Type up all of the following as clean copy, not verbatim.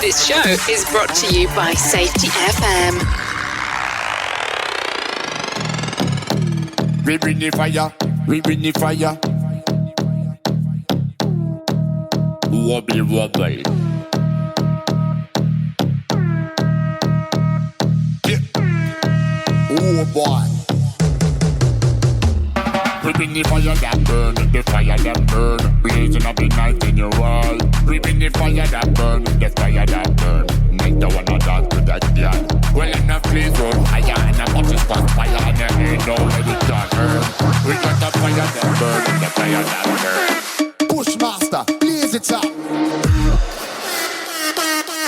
This show is brought to you by Safety FM. We bring the fire, we bring the fire. Wobble, wobble. Yeah. Oh boy. We bring the fire that burn, the fire that burn. Blazing up the night in your wall. We bring the fire that burn, the fire that burn. Make the one talk to that girl. Well enough, please run fire and a bunch of spot fire and there ain't no way it can burn. We got the fire that burn, the fire that burn. Bushmaster, blaze it up.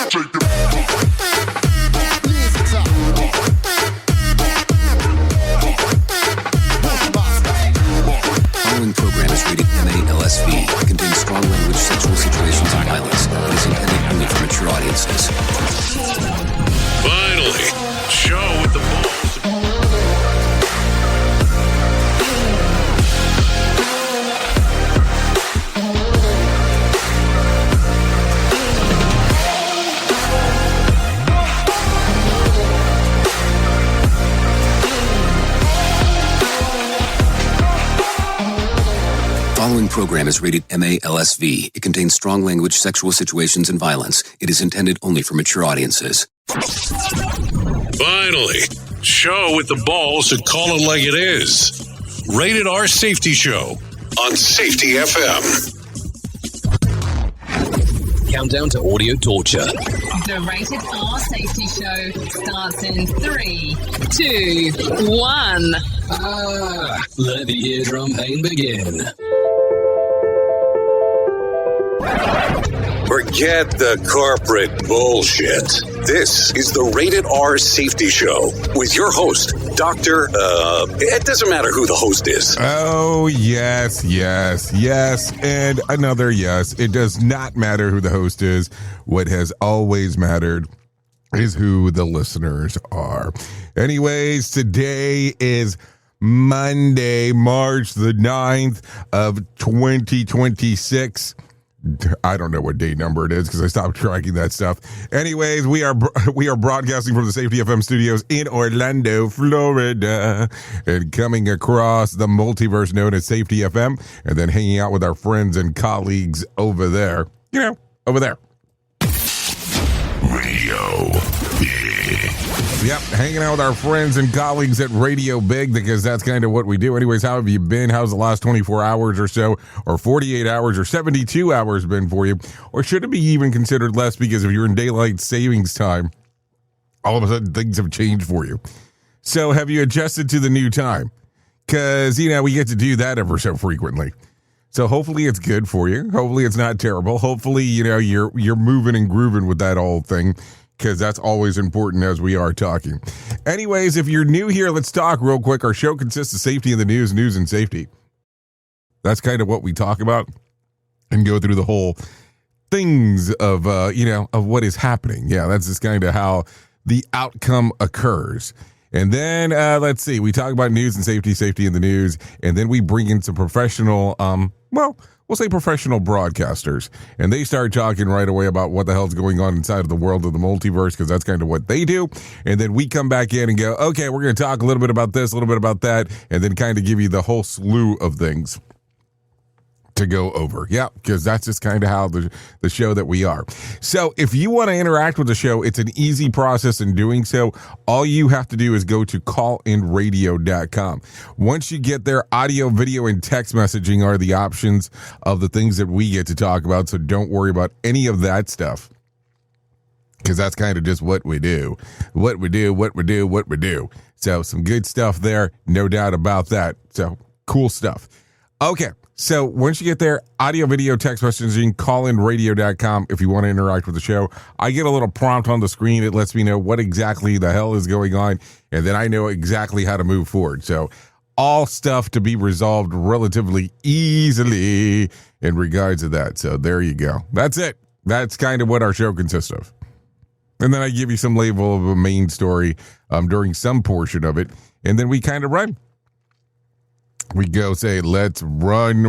Take the blaze it up. Following program is rated MA-LSV. It contains strong language, sexual situations, and violence. It is intended only for mature audiences. Finally, show with the balls. Following program is rated MA-LSV. It contains strong language, sexual situations, and violence. It is intended only for mature audiences. Finally, show with the balls to call it like it is. Rated R Safety Show on Safety FM. Countdown to audio torture. The Rated R Safety Show starts in 3, 2, 1. Let the eardrum pain begin. Forget the corporate bullshit. This is the Rated R Safety Show with your host, Dr. It doesn't matter who the host is. Oh, yes, and another yes. It does not matter who the host is. What has always mattered is who the listeners are. Anyways, today is Monday, March the 9th of 2026. I don't know what date number it is because I stopped tracking that stuff. Anyways, we are broadcasting from the Safety FM studios in Orlando, Florida, and coming across the multiverse known as Safety FM, and then hanging out with our friends and colleagues over there. You know, over there. Radio Big. Yep, hanging out with our friends and colleagues at Radio Big because that's kind of what we do. Anyways, how have you been? How's the last 24 hours or so, or 48 hours, or 72 hours been for you? Or should it be even considered less because if you're in daylight savings time, all of a sudden things have changed for you. So have you adjusted to the new time? Because, you know, we get to do that ever so frequently. So hopefully it's good for you. Hopefully it's not terrible. Hopefully, you know, you're moving and grooving with that whole thing, because that's always important as we are talking. Anyways, if you're new here, let's talk real quick. Our show consists of safety in the news and safety. That's kind of what we talk about and go through the whole things of, of what is happening. Yeah, that's just kind of how the outcome occurs. And then, let's see, we talk about news and safety in the news, and then we bring in some professional, we'll say professional broadcasters, and they start talking right away about what the hell's going on inside of the world of the multiverse, because that's kind of what they do. And then we come back in and go, okay, we're going to talk a little bit about this, a little bit about that, and then kind of give you the whole slew of things to go over. Yeah, because that's just kind of how the show that we are. So if you want to interact with the show, it's an easy process in doing so. All you have to do is go to callinradio.com. Once you get there, audio, video, and text messaging are the options of the things that we get to talk about. So don't worry about any of that stuff, because that's kind of just what we do. What we do. So some good stuff there, no doubt about that. So cool stuff. Okay. So once you get there, audio, video, text messaging, callinradio.com if you want to interact with the show. I get a little prompt on the screen. It lets me know what exactly the hell is going on, and then I know exactly how to move forward. So all stuff to be resolved relatively easily in regards to that. So there you go. That's it. That's kind of what our show consists of. And then I give you some label of a main story during some portion of it, and then we kind of run. we go say, let's run,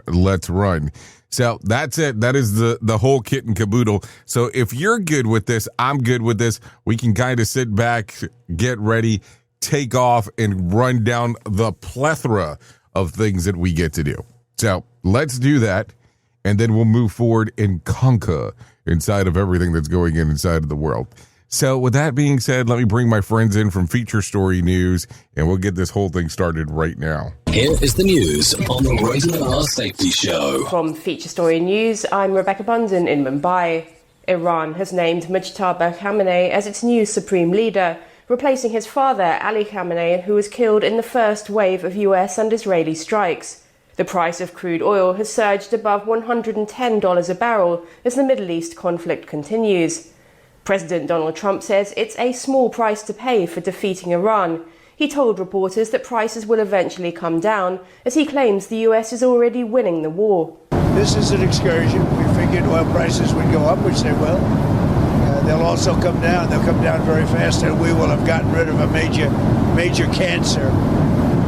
let's run. So that's it. That is the whole kit and caboodle. So if you're good with this, I'm good with this. We can kind of sit back, get ready, take off, and run down the plethora of things that we get to do. So let's do that, and then we'll move forward and conquer inside of everything that's going on inside of the world. So with that being said, let me bring my friends in from Feature Story News, and we'll get this whole thing started right now. Here is the news on the Rated R Safety Show. From Feature Story News, I'm Rebecca Bunden in Mumbai. Iran has named Tabar Khamenei as its new supreme leader, replacing his father, Ali Khamenei, who was killed in the first wave of US and Israeli strikes. The price of crude oil has surged above $110 a barrel as the Middle East conflict continues. President Donald Trump says it's a small price to pay for defeating Iran. He told reporters that prices will eventually come down, as he claims the US is already winning the war. This is an excursion. We figured oil prices would go up, which they will. They'll also come down. They'll come down very fast, and we will have gotten rid of a major cancer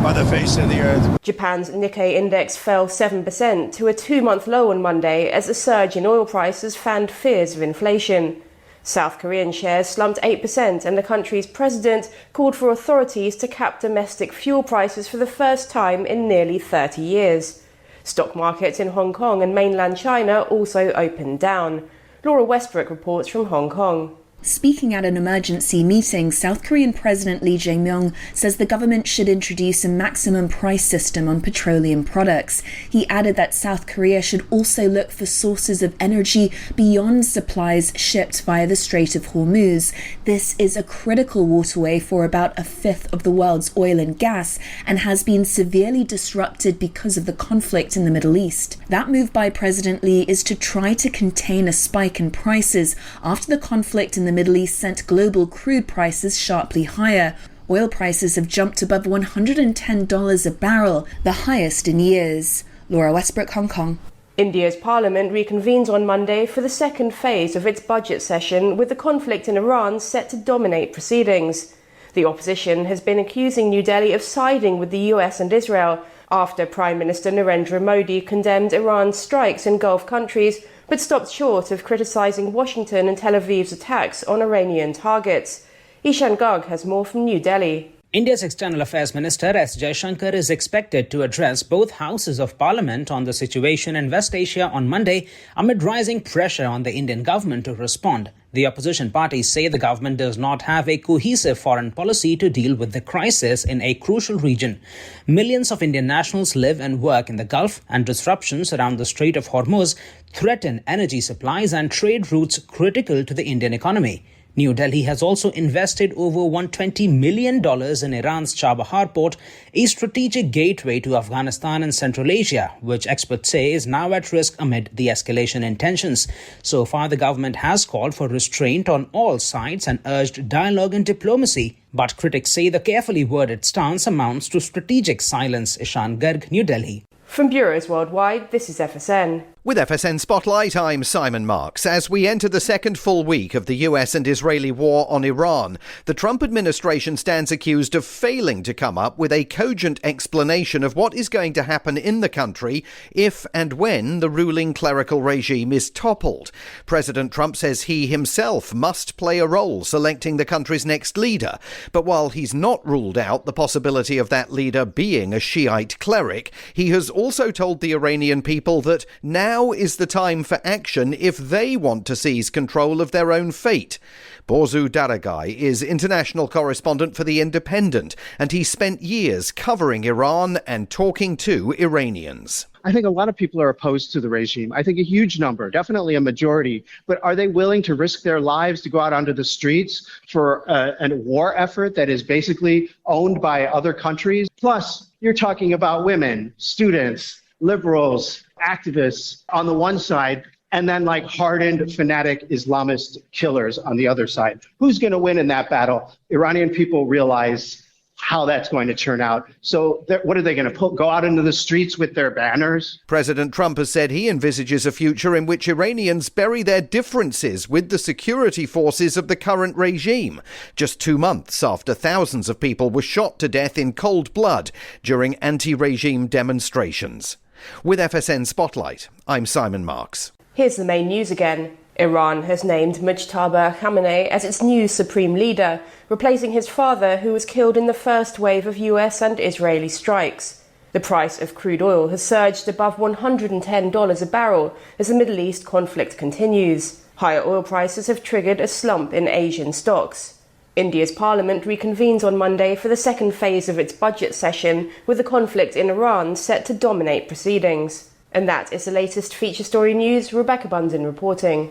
on the face of the earth. Japan's Nikkei index fell 7% to a 2-month low on Monday as a surge in oil prices fanned fears of inflation. South Korean shares slumped 8%, and the country's president called for authorities to cap domestic fuel prices for the first time in nearly 30 years. Stock markets in Hong Kong and mainland China also opened down. Laura Westbrook reports from Hong Kong. Speaking at an emergency meeting, South Korean President Lee Jae-myung says the government should introduce a maximum price system on petroleum products. He added that South Korea should also look for sources of energy beyond supplies shipped via the Strait of Hormuz. This is a critical waterway for about a fifth of the world's oil and gas and has been severely disrupted because of the conflict in the Middle East. That move by President Lee is to try to contain a spike in prices after the conflict in the Middle East sent global crude prices sharply higher. Oil prices have jumped above $110 a barrel, the highest in years. Laura Westbrook, Hong Kong. India's parliament reconvenes on Monday for the second phase of its budget session, with the conflict in Iran set to dominate proceedings. The opposition has been accusing New Delhi of siding with the US and Israel after Prime Minister Narendra Modi condemned Iran's strikes in Gulf countries, but stopped short of criticising Washington and Tel Aviv's attacks on Iranian targets. Ishan Garg has more from New Delhi. India's External Affairs Minister S. Jaishankar is expected to address both houses of parliament on the situation in West Asia on Monday amid rising pressure on the Indian government to respond. The opposition parties say the government does not have a cohesive foreign policy to deal with the crisis in a crucial region. Millions of Indian nationals live and work in the Gulf, and disruptions around the Strait of Hormuz threaten energy supplies and trade routes critical to the Indian economy. New Delhi has also invested over $120 million in Iran's Chabahar port, a strategic gateway to Afghanistan and Central Asia, which experts say is now at risk amid the escalation in tensions. So far, the government has called for restraint on all sides and urged dialogue and diplomacy. But critics say the carefully worded stance amounts to strategic silence. Ishan Garg, New Delhi. From bureaus worldwide, this is FSN. With FSN Spotlight, I'm Simon Marks. As we enter the second full week of the US and Israeli war on Iran, the Trump administration stands accused of failing to come up with a cogent explanation of what is going to happen in the country if and when the ruling clerical regime is toppled. President Trump says he himself must play a role selecting the country's next leader. But while he's not ruled out the possibility of that leader being a Shiite cleric, he has also told the Iranian people that now is the time for action if they want to seize control of their own fate. Borzu Daragai is international correspondent for The Independent, and he spent years covering Iran and talking to Iranians. I think a lot of people are opposed to the regime. I think a huge number, definitely a majority. But are they willing to risk their lives to go out onto the streets for a war effort that is basically owned by other countries? Plus, you're talking about women, students, liberals, activists on the one side, and then like hardened fanatic Islamist killers on the other side. Who's going to win in that battle? Iranian people realize how that's going to turn out. So what are they going to go out into the streets with their banners? President Trump has said he envisages a future in which Iranians bury their differences with the security forces of the current regime, just 2 months after thousands of people were shot to death in cold blood during anti-regime demonstrations. With FSN Spotlight, I'm Simon Marks. Here's the main news again. Iran has named Tabar Khamenei as its new supreme leader, replacing his father, who was killed in the first wave of US and Israeli strikes. The price of crude oil has surged above $110 a barrel as the Middle East conflict continues. Higher oil prices have triggered a slump in Asian stocks. India's parliament reconvenes on Monday for the second phase of its budget session, with the conflict in Iran set to dominate proceedings. And that is the latest feature story news. Rebecca Bunzen reporting.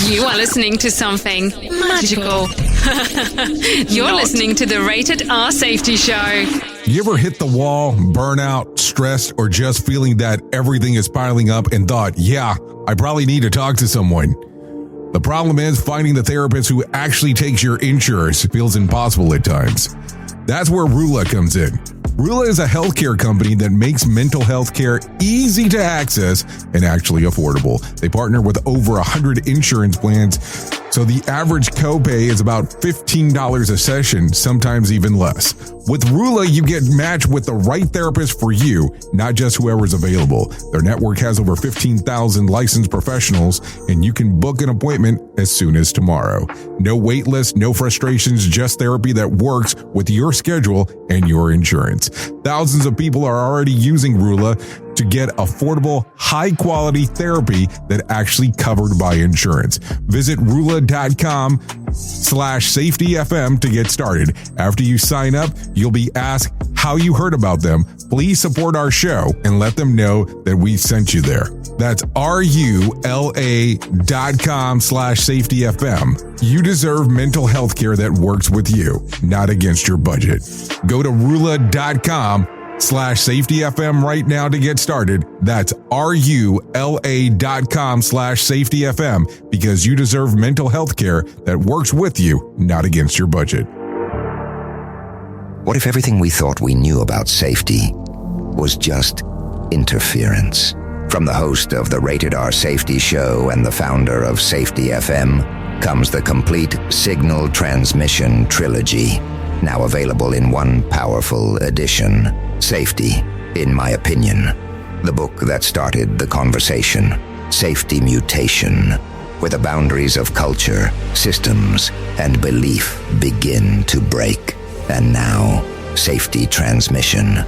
You are listening to something magical. You're listening to the Rated R Safety Show. You ever hit the wall, burn out, stressed, or just feeling that everything is piling up and thought, yeah, I probably need to talk to someone? The problem is finding the therapist who actually takes your insurance feels impossible at times. That's where Rula comes in. Rula is a healthcare company that makes mental health care easy to access and actually affordable. They partner with over 100 insurance plans, so the average copay is about $15 a session, sometimes even less. With Rula, you get matched with the right therapist for you, not just whoever's available. Their network has over 15,000 licensed professionals, and you can book an appointment as soon as tomorrow. No wait list, no frustrations, just therapy that works with your schedule and your insurance. Thousands of people are already using Rula to get affordable, high-quality therapy that actually covered by insurance. Visit Rula.com/safetyfm to get started. After you sign up, you'll be asked how you heard about them. Please support our show and let them know that we sent you there. That's RULA.com/safetyfm. You deserve mental health care that works with you, not against your budget. Go to Rula.com/safetyfm right now to get started. That's RULA.com/safetyfm, because you deserve mental health care that works with you, not against your budget. What if everything we thought we knew about safety was just interference? From the host of the Rated R Safety Show and the founder of Safety FM comes the complete signal transmission trilogy, now available in one powerful edition. Safety, in my opinion, the book that started the conversation. Safety Mutation, where the boundaries of culture, systems, and belief begin to break. And now, Safety Transmission,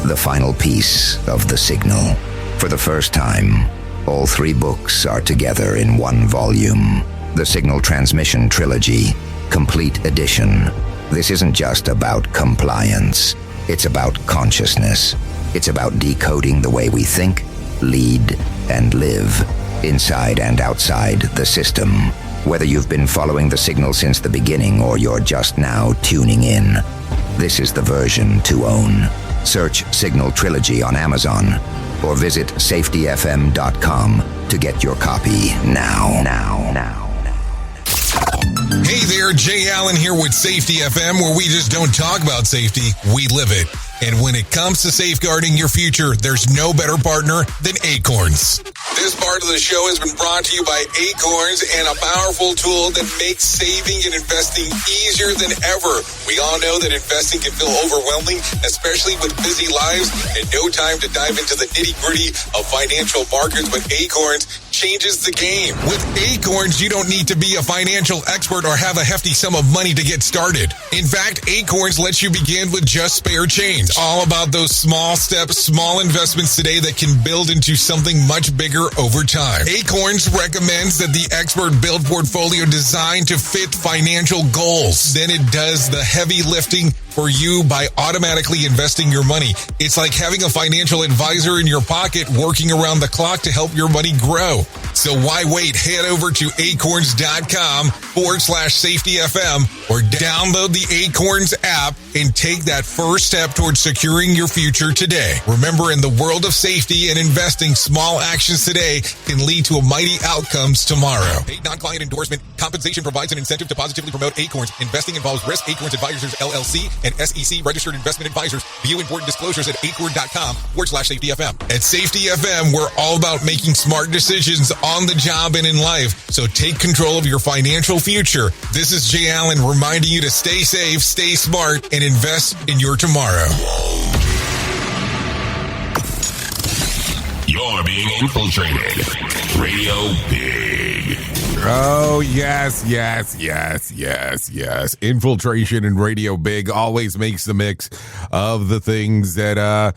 the final piece of the signal. For the first time, all three books are together in one volume. The Signal Transmission Trilogy, Complete Edition. This isn't just about compliance. It's about consciousness. It's about decoding the way we think, lead, and live, inside and outside the system. Whether you've been following the signal since the beginning or you're just now tuning in, this is the version to own. Search Signal Trilogy on Amazon or visit safetyfm.com to get your copy now. Hey there, Jay Allen here with Safety FM, where we just don't talk about safety, we live it. And when it comes to safeguarding your future, there's no better partner than Acorns. This part of the show has been brought to you by Acorns, and a powerful tool that makes saving and investing easier than ever. We all know that investing can feel overwhelming, especially with busy lives and no time to dive into the nitty-gritty of financial markets, but Acorns changes the game. With Acorns, you don't need to be a financial expert or have a hefty sum of money to get started. In fact, Acorns lets you begin with just spare change. All about those small steps, small investments today that can build into something much bigger over time. Acorns recommends that the expert build portfolio designed to fit financial goals. Then it does the heavy lifting for you by automatically investing your money. It's like having a financial advisor in your pocket working around the clock to help your money grow. So why wait? Head over to acorns.com/safetyfm or download the Acorns app and take that first step towards securing your future today. Remember, in the world of safety and investing, small actions today can lead to mighty outcomes tomorrow. Paid non-client endorsement. Compensation provides an incentive to positively promote Acorns. Investing involves risk. Acorns Advisors, LLC, and SEC registered investment advisors. View important disclosures at acorn.com/safetyfm. At Safety FM, we're all about making smart decisions on the job and in life. So take control of your financial future. This is Jay Allen reminding you to stay safe, stay smart, and invest in your tomorrow. You're being infiltrated. Radio Big. Oh, yes. Infiltration and Radio Big always makes the mix of the things that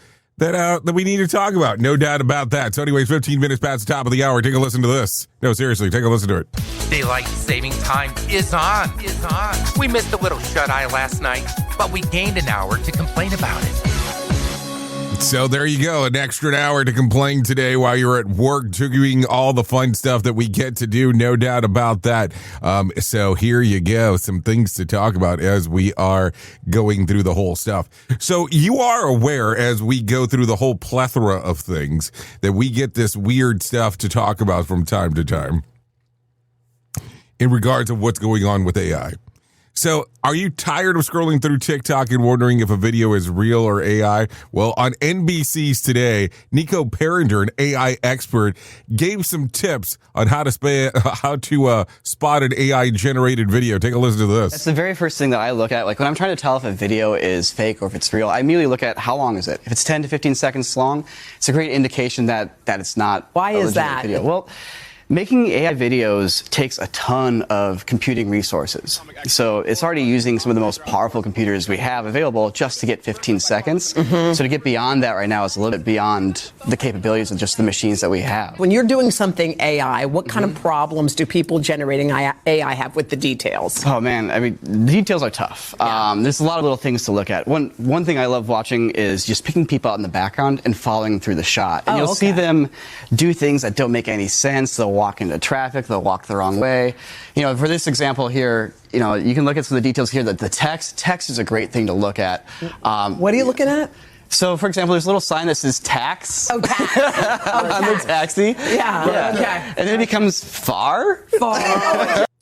we need to talk about. No doubt about that. So anyways, 15 minutes past the top of the hour. Take a listen to this. No, seriously, take a listen to it. Daylight saving time is on. We missed a little shut-eye last night, but we gained an hour to complain about it. So there you go, an extra hour to complain today while you're at work doing all the fun stuff that we get to do, no doubt about that. So here you go, some things to talk about as we are going through the whole stuff. So you are aware as we go through the whole plethora of things that we get this weird stuff to talk about from time to time in regards to what's going on with AI. So are you tired of scrolling through TikTok and wondering if a video is real or AI? Well, on NBC's Today, Nico Perrinder, an AI expert, gave some tips on how to spot an AI-generated video. Take a listen to this. That's the very first thing that I look at. Like when I'm trying to tell if a video is fake or if it's real, I immediately look at how long is it. If it's 10 to 15 seconds long, it's a great indication that it's not Why a is legitimate that? video. Well, making AI videos takes a ton of computing resources. So it's already using some of the most powerful computers we have available just to get 15 seconds. So to get beyond that right now is a little bit beyond the capabilities of just the machines that we have. When you're doing something AI, what kind of problems do people generating AI have with the details? Oh man, I mean, the details are tough. There's a lot of little things to look at. One thing I love watching is just picking people out in the background and following through the shot. And you'll see them do things that don't make any sense. They'll walk into traffic, they'll walk the wrong way. You know, for this example here, you know, you can look at some of the details here. That the text is a great thing to look at. What are you looking at? So, for example, there's a little sign that says tax. Oh, tax. On the taxi. Yeah. Okay. And then it becomes far.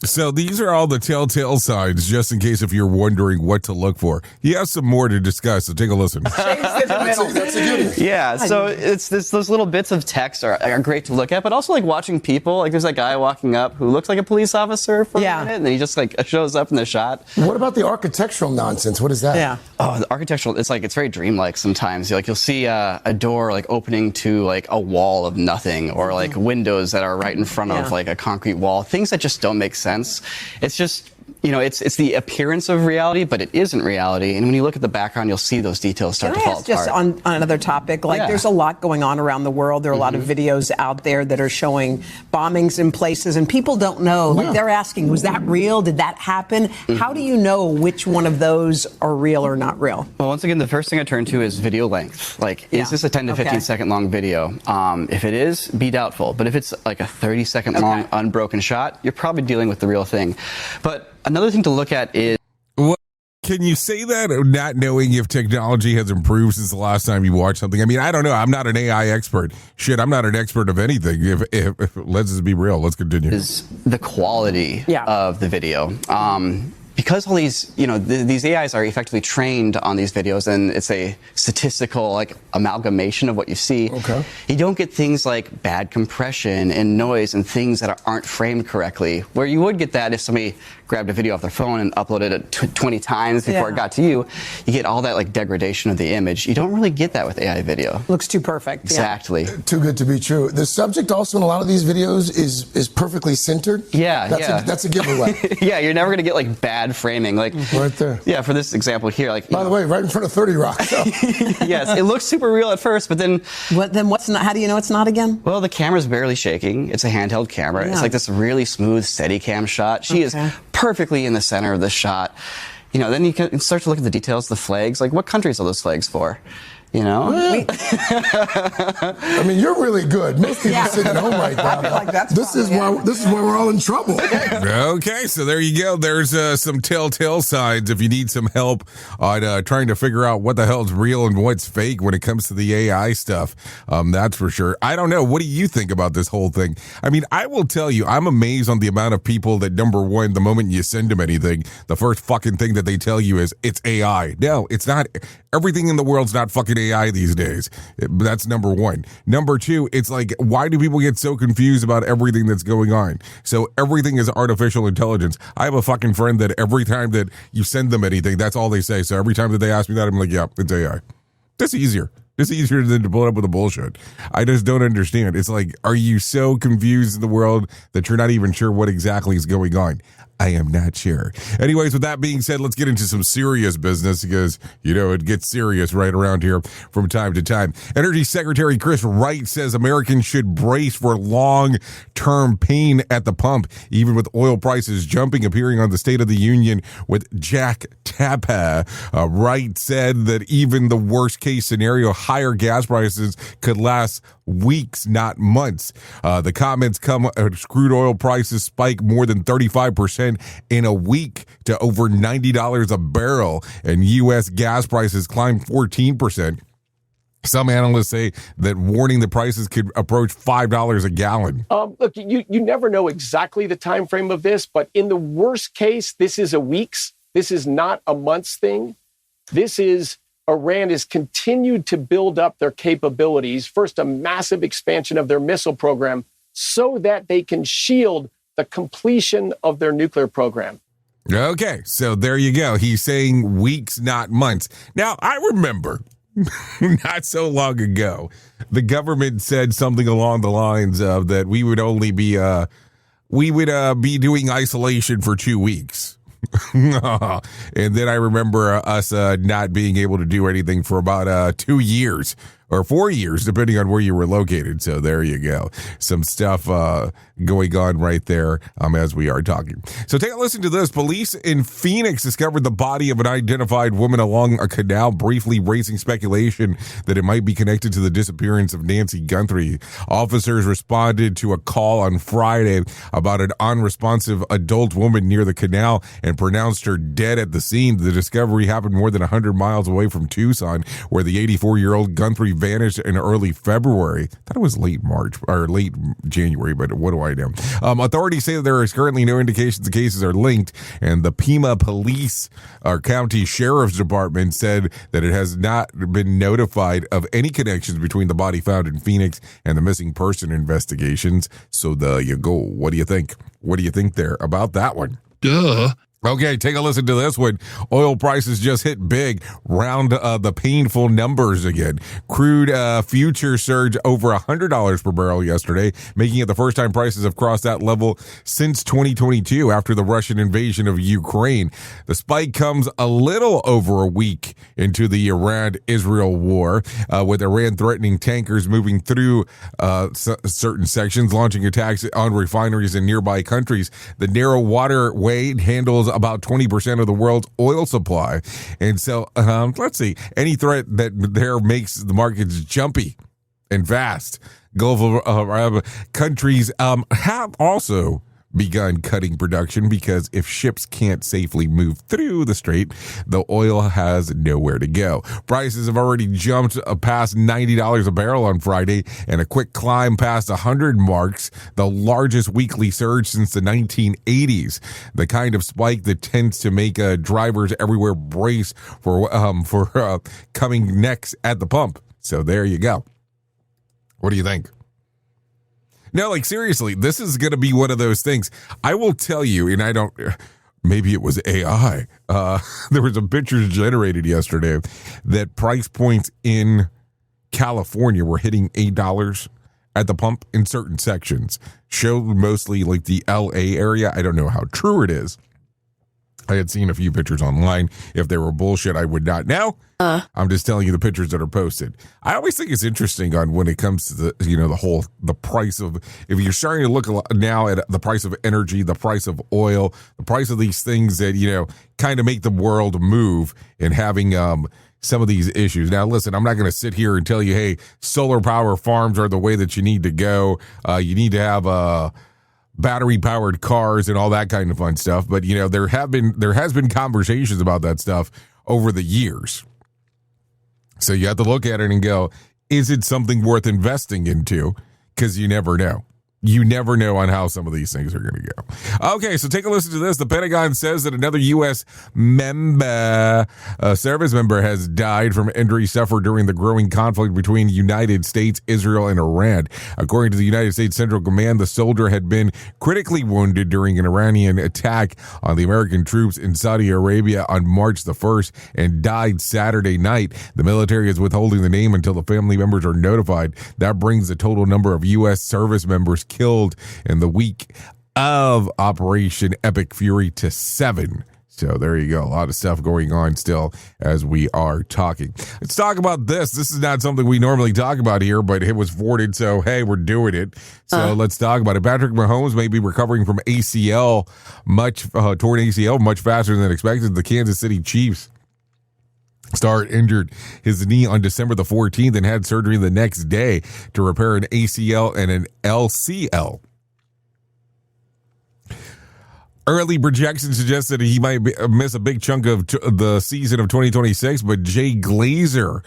So these are all the telltale signs, just in case if you're wondering what to look for. He has some more to discuss, so take a listen. That's a good one. Yeah, so it's those little bits of text are great to look at, but also like watching people. Like there's that guy walking up who looks like a police officer for a minute, and then he just like shows up in the shot. What about the architectural nonsense? What is that? Yeah. Oh, the architectural, it's very dreamlike sometimes. Like you'll see a door like opening to like a wall of nothing, or like windows that are right in front of like a concrete wall. Things that just don't make sense. It's just, you know, it's the appearance of reality, but it isn't reality. And when you look at the background, you'll see those details start to fall apart. Just on another topic, like there's a lot going on around the world. There are a lot of videos out there that are showing bombings in places, and people don't know. Like they're asking, was that real? Did that happen? How do you know which one of those are real or not real? Well, once again, the first thing I turn to is video length. Like, is this a 10 to 15 second long video? If it is, be doubtful. But if it's like a 30-second long unbroken shot, you're probably dealing with the real thing. But another thing to look at is... Can you say that not knowing if technology has improved since the last time you watched something? I mean, I don't know. I'm not an AI expert. Shit, I'm not an expert of anything. If let's just be real. Let's continue. Is the quality of the video. Because all these, you know, these AIs are effectively trained on these videos, and it's a statistical like amalgamation of what you see. You don't get things like bad compression and noise and things that aren't framed correctly. Where you would get that if somebody grabbed a video off their phone and uploaded it 20 times before it got to you. You get all that like degradation of the image. You don't really get that with AI video. Looks too perfect. Exactly. Too good to be true. The subject also in a lot of these videos is perfectly centered. That's a giveaway. You're never gonna get like bad framing, like right there. Yeah, for this example here, like by the way, right in front of 30 Rock. So. Yes, it looks super real at first, but then what's not? How do you know it's not again? Well, the camera's barely shaking. It's a handheld camera. It's like this really smooth Steadicam shot. She is perfectly in the center of the shot. then you can start to look at the details, the flags, like what countries are those flags for? I mean, you're really good. Most people sitting at home right now. This is why we're all in trouble. Okay, so there you go. There's some telltale signs if you need some help on trying to figure out what the hell's real and what's fake when it comes to the AI stuff. That's for sure. I don't know. What do you think about this whole thing? I mean, I will tell you, I'm amazed on the amount of people that, number one, the moment you send them anything, the first fucking thing that they tell you is it's AI. No, it's not. Everything in the world's not fucking AI these days. That's number one. Number two, it's like, why do people get so confused about everything that's going on? So everything is artificial intelligence. I have a fucking friend that every time that you send them anything, that's all they say. So every time that they ask me that, I'm like, yeah, it's AI. That's easier. It's easier than to pull it up with the bullshit. I just don't understand. It's like, are you so confused in the world that you're not even sure what exactly is going on? I am not sure. Anyways, with that being said, let's get into some serious business because, it gets serious right around here from time to time. Energy Secretary Chris Wright says Americans should brace for long-term pain at the pump, even with oil prices jumping, appearing on the State of the Union with Jack Tapper. Wright said that even the worst-case scenario, higher gas prices could last weeks, not months. The comments come as crude oil prices spike more than 35% in a week to over $90 a barrel, and U.S. gas prices climbed 14%. Some analysts say that warning the prices could approach $5 a gallon. Look, you never know exactly the time frame of this, but in the worst case, this is a week's. This is not a month's thing. This is Iran has continued to build up their capabilities. First, a massive expansion of their missile program so that they can shield the completion of their nuclear program. Okay, so there you go. He's saying weeks, not months. Now, I remember not so long ago, the government said something along the lines of that we would only be be doing isolation for 2 weeks. And then I remember us not being able to do anything for about 2 years or 4 years, depending on where you were located. So there you go. Some stuff going on right there as we are talking. So take a listen to this. Police in Phoenix discovered the body of an unidentified woman along a canal, briefly raising speculation that it might be connected to the disappearance of Nancy Guthrie. Officers responded to a call on Friday about an unresponsive adult woman near the canal and pronounced her dead at the scene. The discovery happened more than 100 miles away from Tucson, where the 84-year-old Guthrie vanished in early February. I thought it was late March or late January, but what do I know? Authorities say that there is currently no indications the cases are linked, and the Pima Police or County Sheriff's Department said that it has not been notified of any connections between the body found in Phoenix and the missing person investigations. So there you go. What do you think? What do you think there about that one? Duh. Okay, take a listen to this one. Oil prices just hit big, round the painful numbers again. Crude futures surged over $100 per barrel yesterday, making it the first time prices have crossed that level since 2022 after the Russian invasion of Ukraine. The spike comes a little over a week into the Iran-Israel war, with Iran threatening tankers moving through certain sections, launching attacks on refineries in nearby countries. The narrow waterway handles about 20% of the world's oil supply. And so, let's see, any threat that there makes the markets jumpy and fast. Gulf of Arab countries have also begun cutting production because if ships can't safely move through the strait, the oil has nowhere to go. Prices have already jumped past $90 a barrel on Friday, and a quick climb past 100 marks the largest weekly surge since the 1980s. The kind of spike that tends to make drivers everywhere brace for coming next at the pump. So there you go. What do you think? No, like seriously, this is going to be one of those things. I will tell you, and I don't, maybe it was AI. There was a picture generated yesterday that price points in California were hitting $8 at the pump in certain sections. Showed mostly like the LA area. I don't know how true it is. I had seen a few pictures online. If they were bullshit, I would not know. I'm just telling you the pictures that are posted. I always think it's interesting on when it comes to the price of, if you're starting to look now at the price of energy, the price of oil, the price of these things that, kind of make the world move, and having some of these issues. Now, listen, I'm not going to sit here and tell you, hey, solar power farms are the way that you need to go. You need to have battery powered cars and all that kind of fun stuff. But, there has been conversations about that stuff over the years. So you have to look at it and go, is it something worth investing into? Because you never know. You never know on how some of these things are going to go. Okay, so take a listen to this. The Pentagon says that another U.S. service member has died from injuries suffered during the growing conflict between the United States, Israel, and Iran. According to the United States Central Command, the soldier had been critically wounded during an Iranian attack on the American troops in Saudi Arabia on March the 1st and died Saturday night. The military is withholding the name until the family members are notified. That brings the total number of U.S. service members killed in the week of Operation Epic Fury to 7. So there you go. A lot of stuff going on still as we are talking. Let's talk about this. This is not something we normally talk about here, but it was forwarded, so hey, we're doing it. So let's talk about it. Patrick Mahomes may be recovering from torn ACL much faster than expected. The Kansas City Chiefs star injured his knee on December the 14th and had surgery the next day to repair an ACL and an LCL. Early projections suggest that he might miss a big chunk of the season of 2026, but Jay Glazer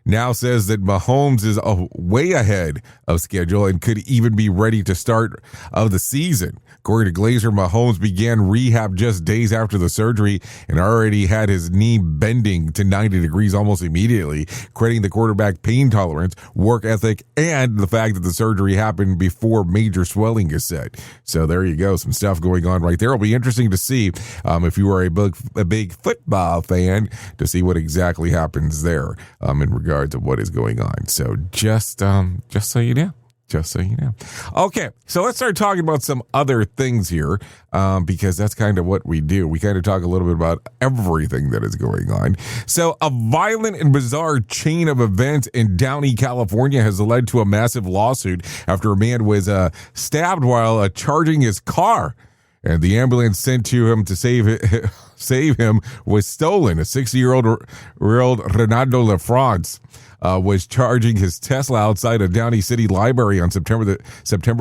now says that Mahomes is way ahead of schedule and could even be ready to start of the season. According to Glazer, Mahomes began rehab just days after the surgery and already had his knee bending to 90 degrees almost immediately, crediting the quarterback pain tolerance, work ethic, and the fact that the surgery happened before major swelling is set. So there you go. Some stuff going on right there. It'll be interesting to see if you are a big football fan to see what exactly happens there in regards to what is going on. So just so you know. Just so you know. Okay, so let's start talking about some other things here because that's kind of what we do. We kind of talk a little bit about everything that is going on. So a violent and bizarre chain of events in Downey, California has led to a massive lawsuit after a man was stabbed while charging his car. And the ambulance sent to him to save him was stolen. A 60-year-old Renato LaFrance was charging his Tesla outside a Downey City library on September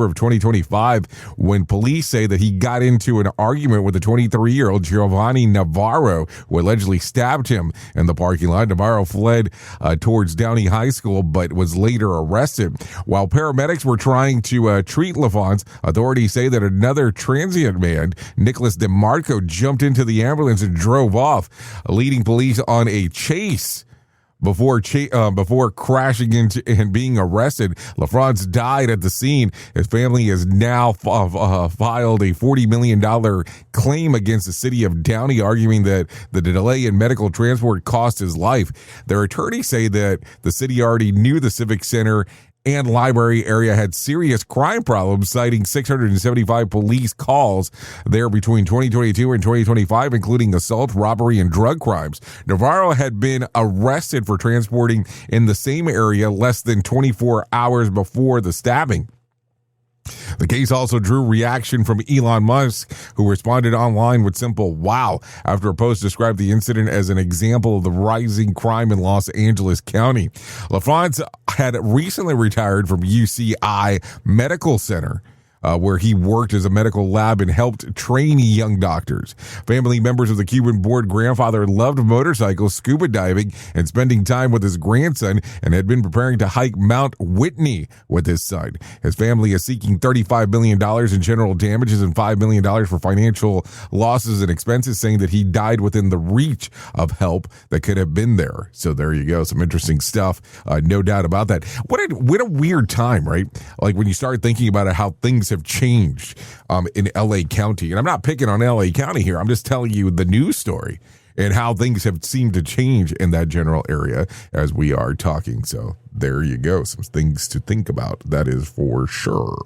of 2025 when police say that he got into an argument with a 23-year-old Giovanni Navarro who allegedly stabbed him in the parking lot. Navarro fled towards Downey High School but was later arrested. While paramedics were trying to treat LaFrance, authorities say that another transient man, Nicholas DeMarco, jumped into the ambulance and drove off, leading police on a chase. Before crashing into and being arrested. LaFrance died at the scene. His family has now filed a $40 million claim against the city of Downey, arguing that the delay in medical transport cost his life. Their attorneys say that the city already knew the Civic Center and library area had serious crime problems, citing 675 police calls there between 2022 and 2025, including assault, robbery, and drug crimes. Navarro had been arrested for transporting in the same area less than 24 hours before the stabbing. The case also drew reaction from Elon Musk, who responded online with simple "wow" after a post described the incident as an example of the rising crime in Los Angeles County. LaFrance had recently retired from UCI Medical Center, where he worked as a medical lab and helped train young doctors. Family members of the Cuban-born grandfather loved motorcycles, scuba diving, and spending time with his grandson, and had been preparing to hike Mount Whitney with his son. His family is seeking $35 million in general damages and $5 million for financial losses and expenses, saying that he died within the reach of help that could have been there. So there you go. Some interesting stuff. No doubt about that. What a weird time, right? Like when you start thinking about it, how things have changed in LA County. And I'm not picking on LA County here. I'm just telling you the news story and how things have seemed to change in that general area as we are talking. So there you go. Some things to think about. That is for sure.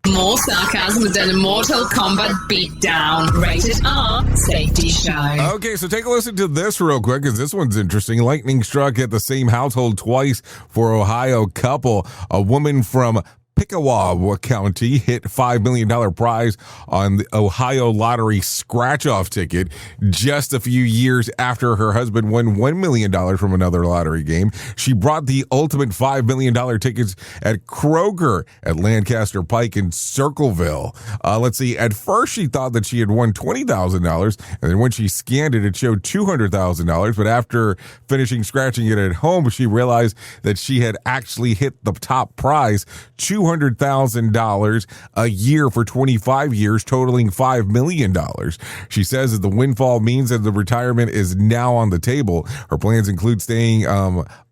More sarcasm than a Mortal Kombat beatdown. Rated R Safety Show. Okay, so take a listen to this real quick, because this one's interesting. Lightning struck at the same household twice for Ohio couple. A woman from Pickaway County hit $5 million prize on the Ohio lottery scratch-off ticket just a few years after her husband won $1 million from another lottery game. She brought the ultimate $5 million tickets at Kroger at Lancaster Pike in Circleville. Let's see. At first, she thought that she had won $20,000, and then when she scanned it, it showed $200,000. But after finishing scratching it at home, she realized that she had actually hit the top prize, $200,000 a year for 25 years, totaling $5 million. She says that the windfall means that the retirement is now on the table. Her plans include staying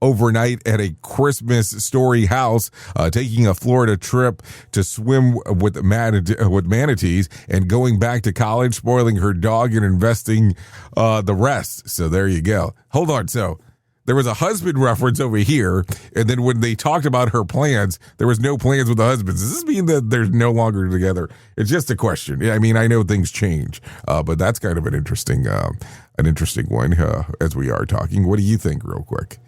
overnight at a Christmas story house, taking a Florida trip to swim with manatees, and going back to college, spoiling her dog, and investing the rest. So there you go. Hold on. So there was a husband reference over here, and then when they talked about her plans, there was no plans with the husband. Does this mean that they're no longer together? It's just a question. Yeah, I mean, I know things change, but that's kind of an interesting one as we are talking. What do you think, real quick?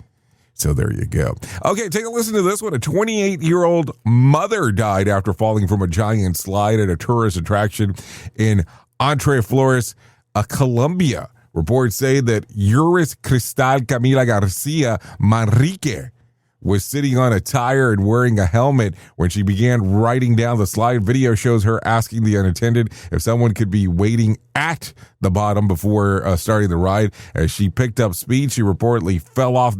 So there you go. Okay, take a listen to this one. A 28-year-old mother died after falling from a giant slide at a tourist attraction in Entre Flores, Colombia. Reports say that Uris Cristal Camila Garcia Manrique was sitting on a tire and wearing a helmet when she began riding down the slide. Video shows her asking the unattended if someone could be waiting at the bottom before starting the ride. As she picked up speed, she reportedly fell off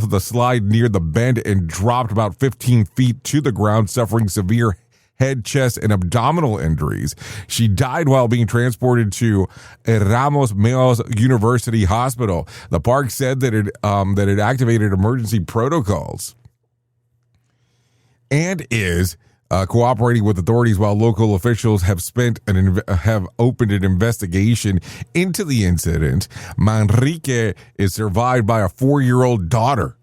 the slide near the bend and dropped about 15 feet to the ground, suffering severe head, chest, and abdominal injuries. She died while being transported to Ramos Meos University Hospital. The park said that it activated emergency protocols and is cooperating with authorities, while local officials have opened an investigation into the incident. Manrique is survived by a 4-year-old daughter.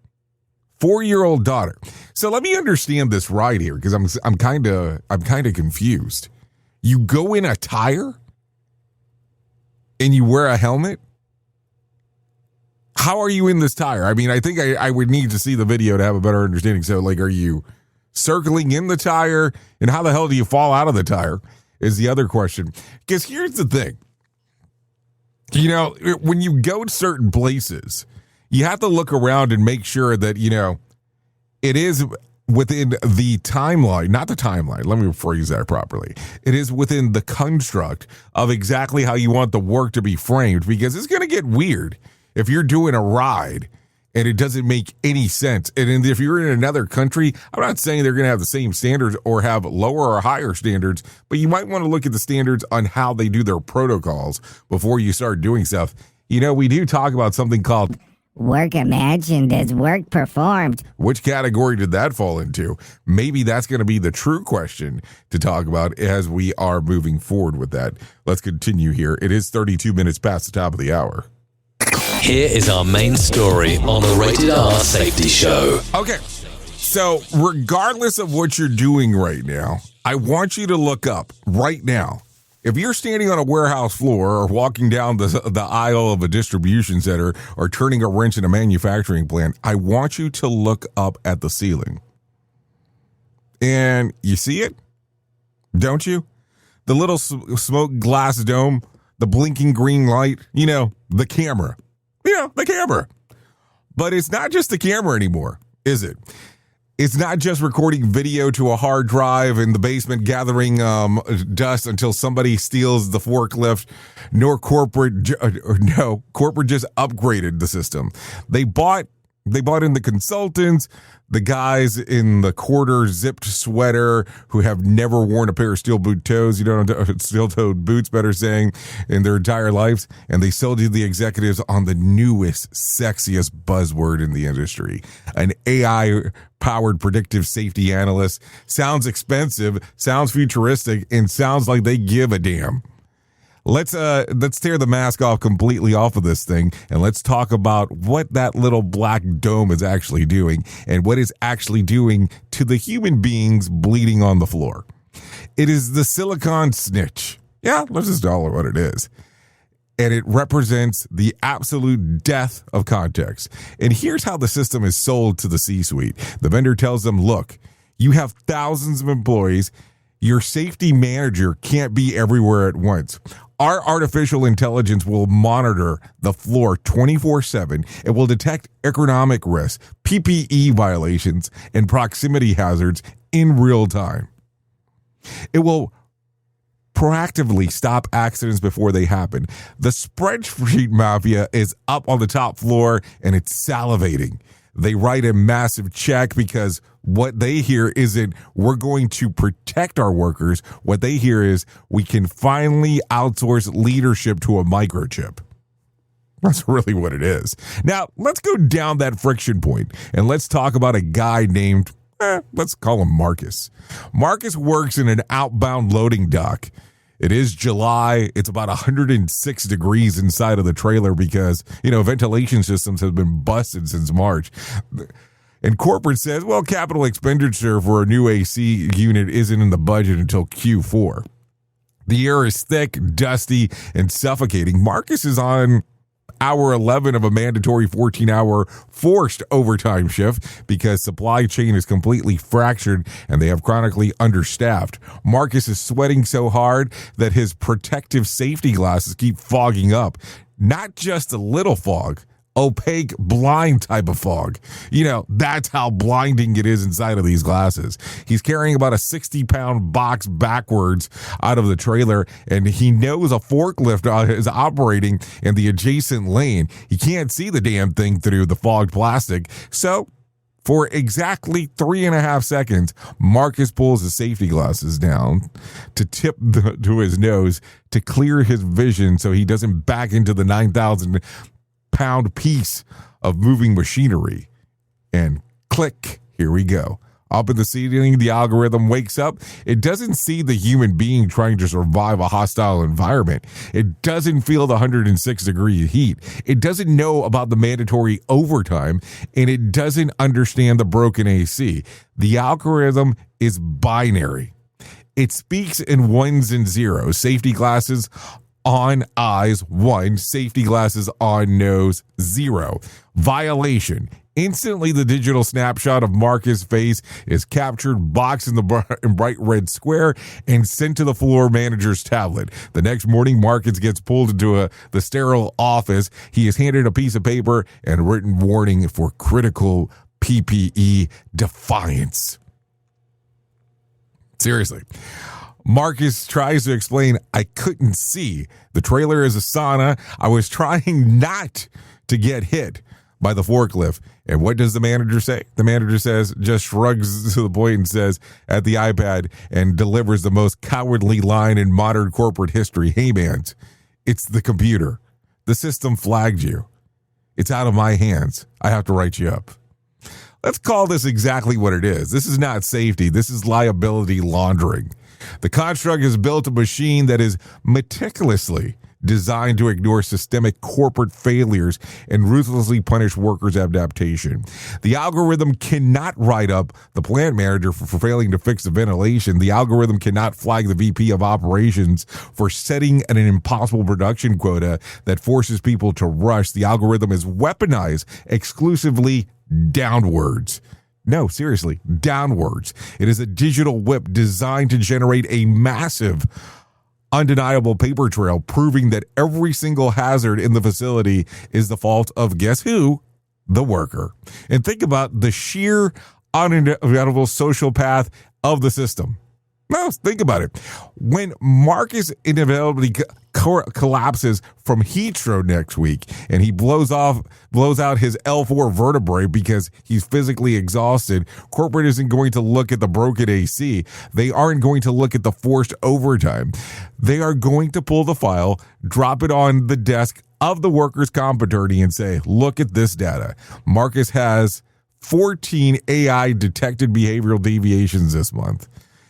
4-year-old daughter. So let me understand this right here, because I'm kind of confused. You go in a tire and you wear a helmet? How are you in this tire? I mean, I think I would need to see the video to have a better understanding. So, like, are you circling in the tire? And how the hell do you fall out of the tire is the other question. Because here's the thing. You know, when you go to certain places, you have to look around and make sure that, you know, it is within the timeline, not the timeline. Let me rephrase that properly. It is within the construct of exactly how you want the work to be framed, because it's going to get weird if you're doing a ride and it doesn't make any sense. And if you're in another country, I'm not saying they're going to have the same standards or have lower or higher standards, but you might want to look at the standards on how they do their protocols before you start doing stuff. You know, we do talk about something called work imagined as work performed. Which category did that fall into? Maybe that's going to be the true question to talk about as we are moving forward with that. Let's continue here. It is 32 minutes past the top of the hour. Here is our main story on the Rated R Safety Show. Okay, so regardless of what you're doing right now, I want you to look up right now. If you're standing on a warehouse floor or walking down the aisle of a distribution center or turning a wrench in a manufacturing plant, I want you to look up at the ceiling. And you see it? Don't you? The little smoke glass dome, the blinking green light, you know, the camera. Yeah, the camera. But it's not just the camera anymore, is it? It's not just recording video to a hard drive in the basement, gathering dust until somebody steals the forklift. Corporate just upgraded the system. They bought in the consultants, the guys in the quarter zipped sweater who have never worn a pair of steel-toed boots, better saying, in their entire lives. And they sold you the executives on the newest, sexiest buzzword in the industry. An AI-powered predictive safety analyst. Sounds expensive, sounds futuristic, and sounds like they give a damn. Let's tear the mask off completely off of this thing, and let's talk about what that little black dome is actually doing and what it's actually doing to the human beings bleeding on the floor. It is the silicon snitch. Yeah, let's just call it what it is. And it represents the absolute death of context. And here's how the system is sold to the C-suite. The vendor tells them, look, you have thousands of employees. Your safety manager can't be everywhere at once. Our artificial intelligence will monitor the floor 24/7. It will detect economic risks, PPE violations, and proximity hazards in real time. It will proactively stop accidents before they happen. The spreadsheet mafia is up on the top floor and it's salivating. They write a massive check because what they hear isn't, we're going to protect our workers. What they hear is, we can finally outsource leadership to a microchip. That's really what it is. Now, let's go down that friction point and let's talk about a guy named, let's call him Marcus. Marcus works in an outbound loading dock. It is July. It's about 106 degrees inside of the trailer because, ventilation systems have been busted since March. And corporate says, well, capital expenditure for a new AC unit isn't in the budget until Q4. The air is thick, dusty, and suffocating. Marcus is on hour 11 of a mandatory 14-hour forced overtime shift because supply chain is completely fractured and they have chronically understaffed. Marcus is sweating so hard that his protective safety glasses keep fogging up. Not just a little fog, opaque, blind type of fog. That's how blinding it is inside of these glasses. He's carrying about a 60-pound box backwards out of the trailer, and he knows a forklift is operating in the adjacent lane. He can't see the damn thing through the fogged plastic. So, for exactly 3.5 seconds, Marcus pulls his safety glasses down to tip to his nose to clear his vision so he doesn't back into the 9,000-pound piece of moving machinery. And click, here we go. Up in the ceiling, the algorithm wakes up. It doesn't see the human being trying to survive a hostile environment. It doesn't feel the 106-degree heat. It doesn't know about the mandatory overtime, and it doesn't understand the broken AC. The algorithm is binary. It speaks in ones and zeros. Safety glasses on eyes, 1. Safety glasses on nose, 0. Violation. Instantly, the digital snapshot of Marcus' face is captured, boxed in the bright red square, and sent to the floor manager's tablet. The next morning, Marcus gets pulled into the sterile office. He is handed a piece of paper and a written warning for critical PPE defiance. Seriously. Marcus tries to explain, I couldn't see. The trailer is a sauna. I was trying not to get hit by the forklift. And what does the manager say? The manager says, just shrugs to the point and says at the iPad and delivers the most cowardly line in modern corporate history. Hey, man, it's the computer. The system flagged you. It's out of my hands. I have to write you up. Let's call this exactly what it is. This is not safety. This is liability laundering. The construct has built a machine that is meticulously designed to ignore systemic corporate failures and ruthlessly punish workers' adaptation. The algorithm cannot write up the plant manager for failing to fix the ventilation. The algorithm cannot flag the VP of operations for setting an impossible production quota that forces people to rush. The algorithm is weaponized exclusively downwards. No, seriously, downwards. It is a digital whip designed to generate a massive, undeniable paper trail proving that every single hazard in the facility is the fault of, guess who? The worker. And think about the sheer unavoidable social path of the system. No, think about it. When Marcus inevitably collapses from heat stroke next week and he blows out his L4 vertebrae because he's physically exhausted, corporate isn't going to look at the broken AC. They aren't going to look at the forced overtime. They are going to pull the file, drop it on the desk of the worker's comp attorney and say, look at this data. Marcus has 14 AI detected behavioral deviations this month.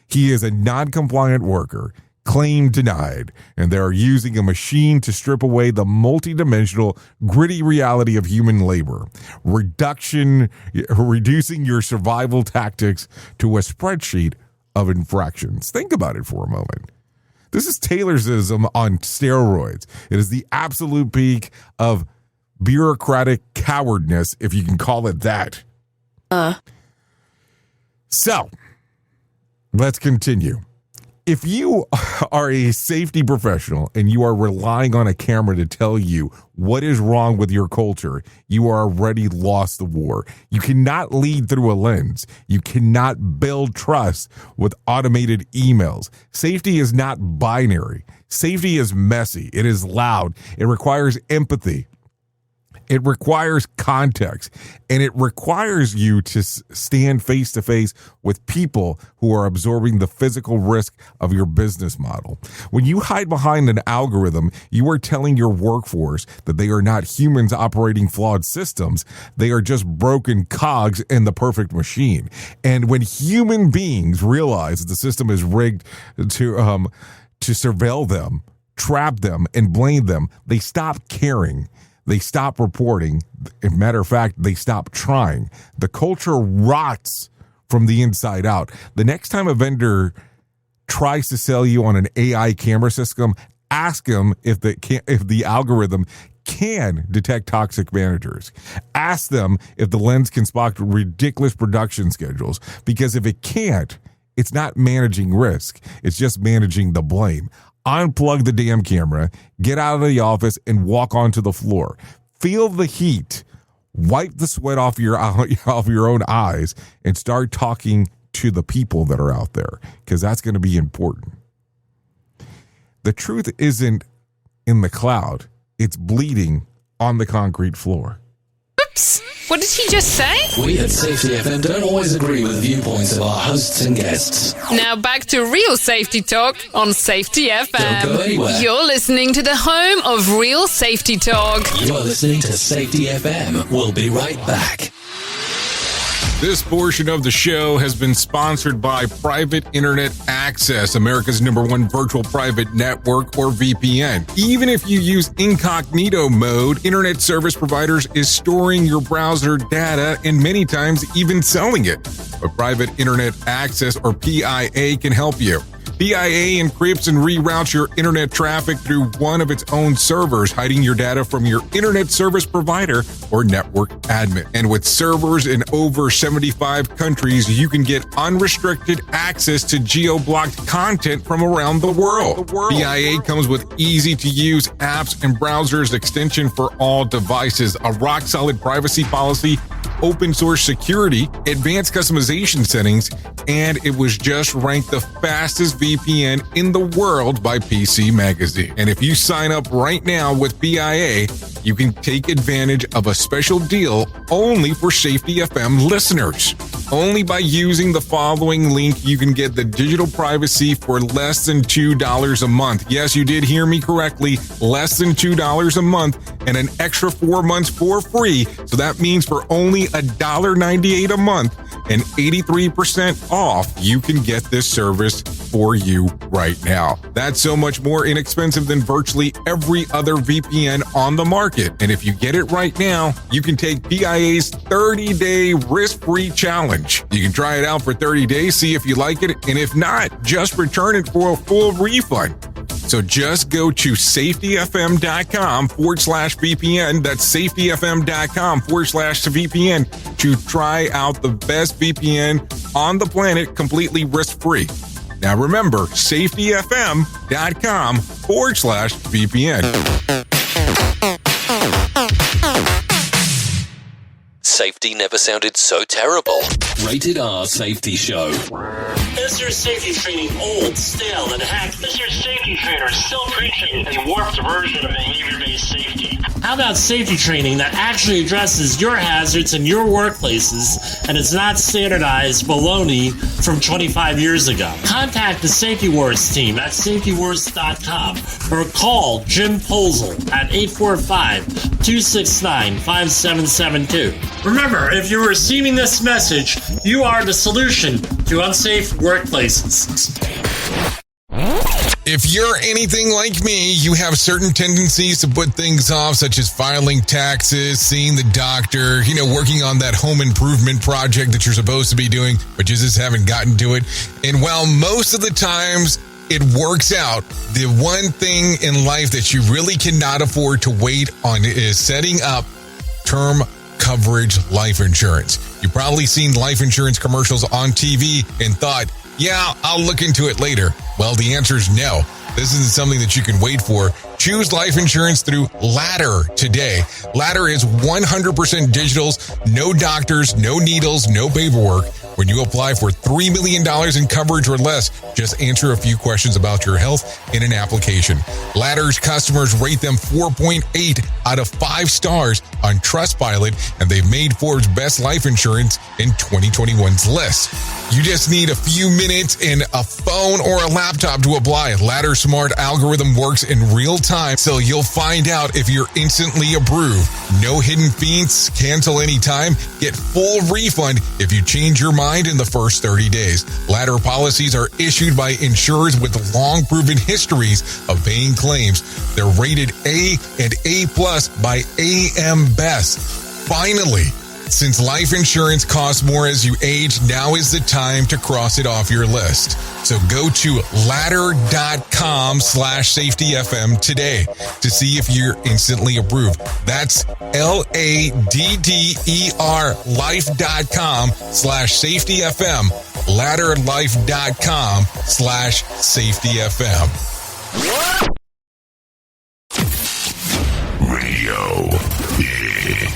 He is a non-compliant worker, Claim denied. And they're using a machine to strip away the multidimensional, gritty reality of human labor. Reducing your survival tactics to a spreadsheet of infractions. Think about it for a moment. This is Taylorism on steroids. It is the absolute peak of bureaucratic cowardness, if you can call it that. So, let's continue. If you are a safety professional and you are relying on a camera to tell you what is wrong with your culture, you are already lost the war. You cannot lead through a lens. You cannot build trust with automated emails. Safety is not binary. Safety is messy. It is loud. It requires empathy. It requires context, and it requires you to stand face to face with people who are absorbing the physical risk of your business model. When you hide behind an algorithm, you are telling your workforce that they are not humans operating flawed systems. They are just broken cogs in the perfect machine. And when human beings realize that the system is rigged to surveil them, trap them, and blame them, they stop caring. They stop reporting. As a matter of fact, they stop trying. The culture rots from the inside out. The next time a vendor tries to sell you on an AI camera system, ask them if the algorithm can detect toxic managers. Ask them if the lens can spot ridiculous production schedules. Because if it can't, it's not managing risk. It's just managing the blame. Unplug the damn camera, get out of the office, and walk onto the floor. Feel the heat. Wipe the sweat off your own eyes and start talking to the people that are out there, because that's going to be important. The truth isn't in the cloud. It's bleeding on the concrete floor. Oops. What did he just say? We at Safety FM don't always agree with the viewpoints of our hosts and guests. Now back to real safety talk on Safety FM. Don't go anywhere. You're listening to the home of real safety talk. You are listening to Safety FM. We'll be right back. This portion of the show has been sponsored by Private Internet Access, America's #1 virtual private network, or VPN. Even if you use incognito mode, internet service providers is storing your browser data and many times even selling it. But Private Internet Access, or PIA, can help you. PIA encrypts and reroutes your internet traffic through one of its own servers, hiding your data from your internet service provider or network admin. And with servers in over 75 countries, you can get unrestricted access to geo-blocked content from around the world. PIA comes with easy-to-use apps and browsers extension for all devices, a rock-solid privacy policy, open source security, advanced customization settings, and it was just ranked the fastest VPN in the world by PC Magazine. And if you sign up right now with PIA, you can take advantage of a special deal only for Safety FM listeners. Only by using the following link, you can get the digital privacy for less than $2 a month. Yes, you did hear me correctly, less than $2 a month, and an extra 4 months for free. So that means for only $1.98 a month and 83% off, you can get this service for you right now. That's so much more inexpensive than virtually every other VPN on the market. And if you get it right now, you can take PIA's 30-day risk-free challenge. You can try it out for 30 days, see if you like it, and if not, just return it for a full refund. So just go to safetyfm.com/VPN. That's safetyfm.com/VPN to try out the best VPN on the planet completely risk-free. Now remember, safetyfm.com/VPN. Safety never sounded so terrible. Rated R Safety Show. Is your safety training old, stale, and hacked? Is your safety trainer still preaching a warped version of behavior-based safety? How about safety training that actually addresses your hazards in your workplaces and is not standardized baloney from 25 years ago? Contact the Safety Wars team at safetywars.com or call Jim Posel at 845-269-5772. Remember, if you're receiving this message, you are the solution to unsafe workplaces. If you're anything like me, you have certain tendencies to put things off, such as filing taxes, seeing the doctor, working on that home improvement project that you're supposed to be doing, but you just haven't gotten to it. And while most of the times it works out, the one thing in life that you really cannot afford to wait on is setting up term coverage life insurance. You've probably seen life insurance commercials on TV and thought, yeah, I'll look into it later. Well, the answer is no. This isn't something that you can wait for. Choose life insurance through Ladder today. Ladder is 100% digitals, no doctors, no needles, no paperwork. When you apply for $3 million in coverage or less, just answer a few questions about your health in an application. Ladder's customers rate them 4.8 out of 5 stars on Trustpilot, and they've made Forbes' Best Life Insurance in 2021's list. You just need a few minutes and a phone or a laptop to apply. Ladder's smart algorithm works in real time, so you'll find out if you're instantly approved. No hidden fees, cancel anytime, get full refund if you change your mind in the first 30 days. Ladder policies are issued by insurers with long proven histories of paying claims. They're rated A and A+ by AM Best. Finally, since life insurance costs more as you age, now is the time to cross it off your list. So go to ladder.com/safetyfm today to see if you're instantly approved. That's LADDER life.com/safetyfm. Ladderlife.com/safetyfm. Radio Big.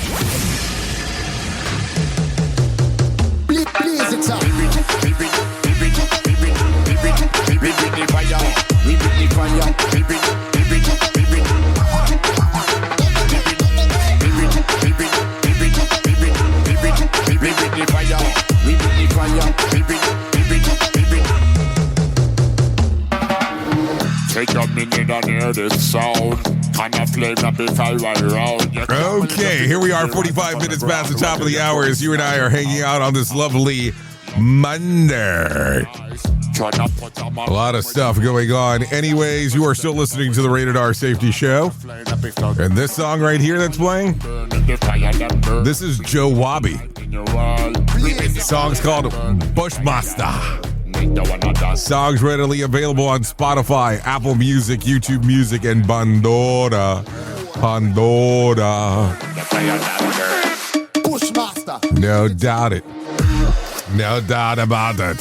Take a minute and hear this sound. Kind of flame up if I ride around. Okay, here we are, 45 minutes past the top of the hour as you and I are hanging out on this lovely Monday. A lot of stuff going on. Anyways, you are still listening to the Rated R Safety Show. And this song right here that's playing, this is Joe Wabi. The song's called Bushmaster. Songs readily available on Spotify, Apple Music, YouTube Music, and Pandora. Bushmaster. No doubt it. No doubt about it.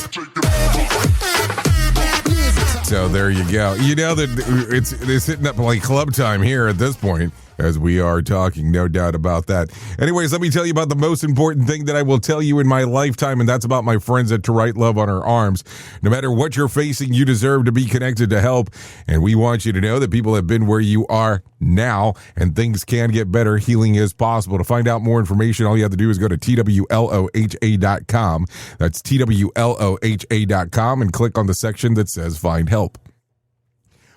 So there you go. You know that it's hitting up like club time here at this point as we are talking, no doubt about that. Anyways, let me tell you about the most important thing that I will tell you in my lifetime, and that's about my friends at To Write Love on Her Arms. No matter what you're facing, you deserve to be connected to help, and we want you to know that people have been where you are now, and things can get better. Healing is possible. To find out more information, all you have to do is go to TWLOHA.com. That's TWLOHA.com, and click on the section that says Find Help.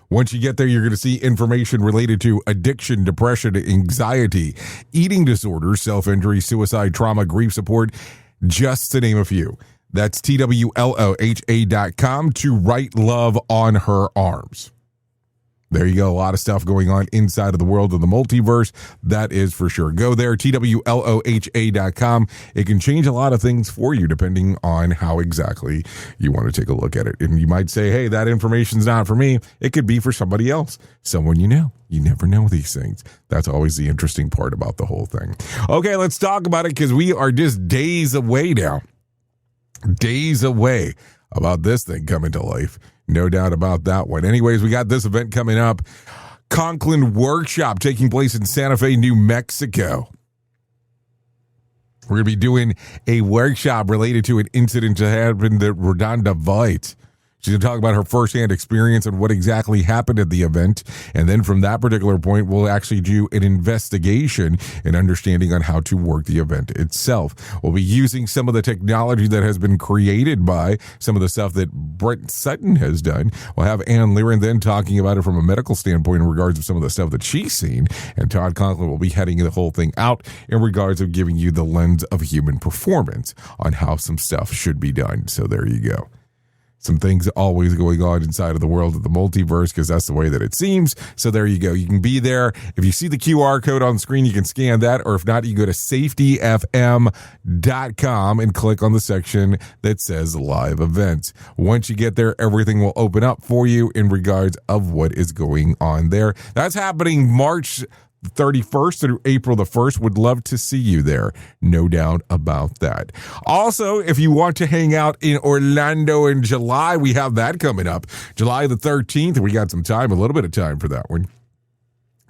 Once you get there, you're going to see information related to addiction, depression, anxiety, eating disorders, self-injury, suicide, trauma, grief support, just to name a few. That's TWLOHA.com, To Write Love on Her Arms. There you go. A lot of stuff going on inside of the world of the multiverse. That is for sure. Go there, TWLOHA.com. It can change a lot of things for you depending on how exactly you want to take a look at it. And you might say, hey, that information's not for me. It could be for somebody else, someone you know. You never know these things. That's always the interesting part about the whole thing. Okay, let's talk about it because we are just days away now. Days away about this thing coming to life. No doubt about that one. Anyways, we got this event coming up. Conklin Workshop taking place in Santa Fe, New Mexico. We're going to be doing a workshop related to an incident that happened at Redonda Vite. She's going to talk about her firsthand experience and what exactly happened at the event. And then from that particular point, we'll actually do an investigation and understanding on how to work the event itself. We'll be using some of the technology that has been created by some of the stuff that Brent Sutton has done. We'll have Ann Liren then talking about it from a medical standpoint in regards to some of the stuff that she's seen. And Todd Conklin will be heading the whole thing out in regards of giving you the lens of human performance on how some stuff should be done. So there you go. some things always going on inside of the world of the multiverse, because that's the way that it seems. So there you go. You can be there. If you see the QR code on the screen, you can scan that. Or if not, you can go to safetyfm.com and click on the section that says live events. Once you get there, everything will open up for you in regards of what is going on there. That's happening March 31st through April the 1st. Would love to see you there. No doubt about that. Also, if you want to hang out in Orlando in July, we have that coming up. July the 13th. We got some time, a little bit of time for that one.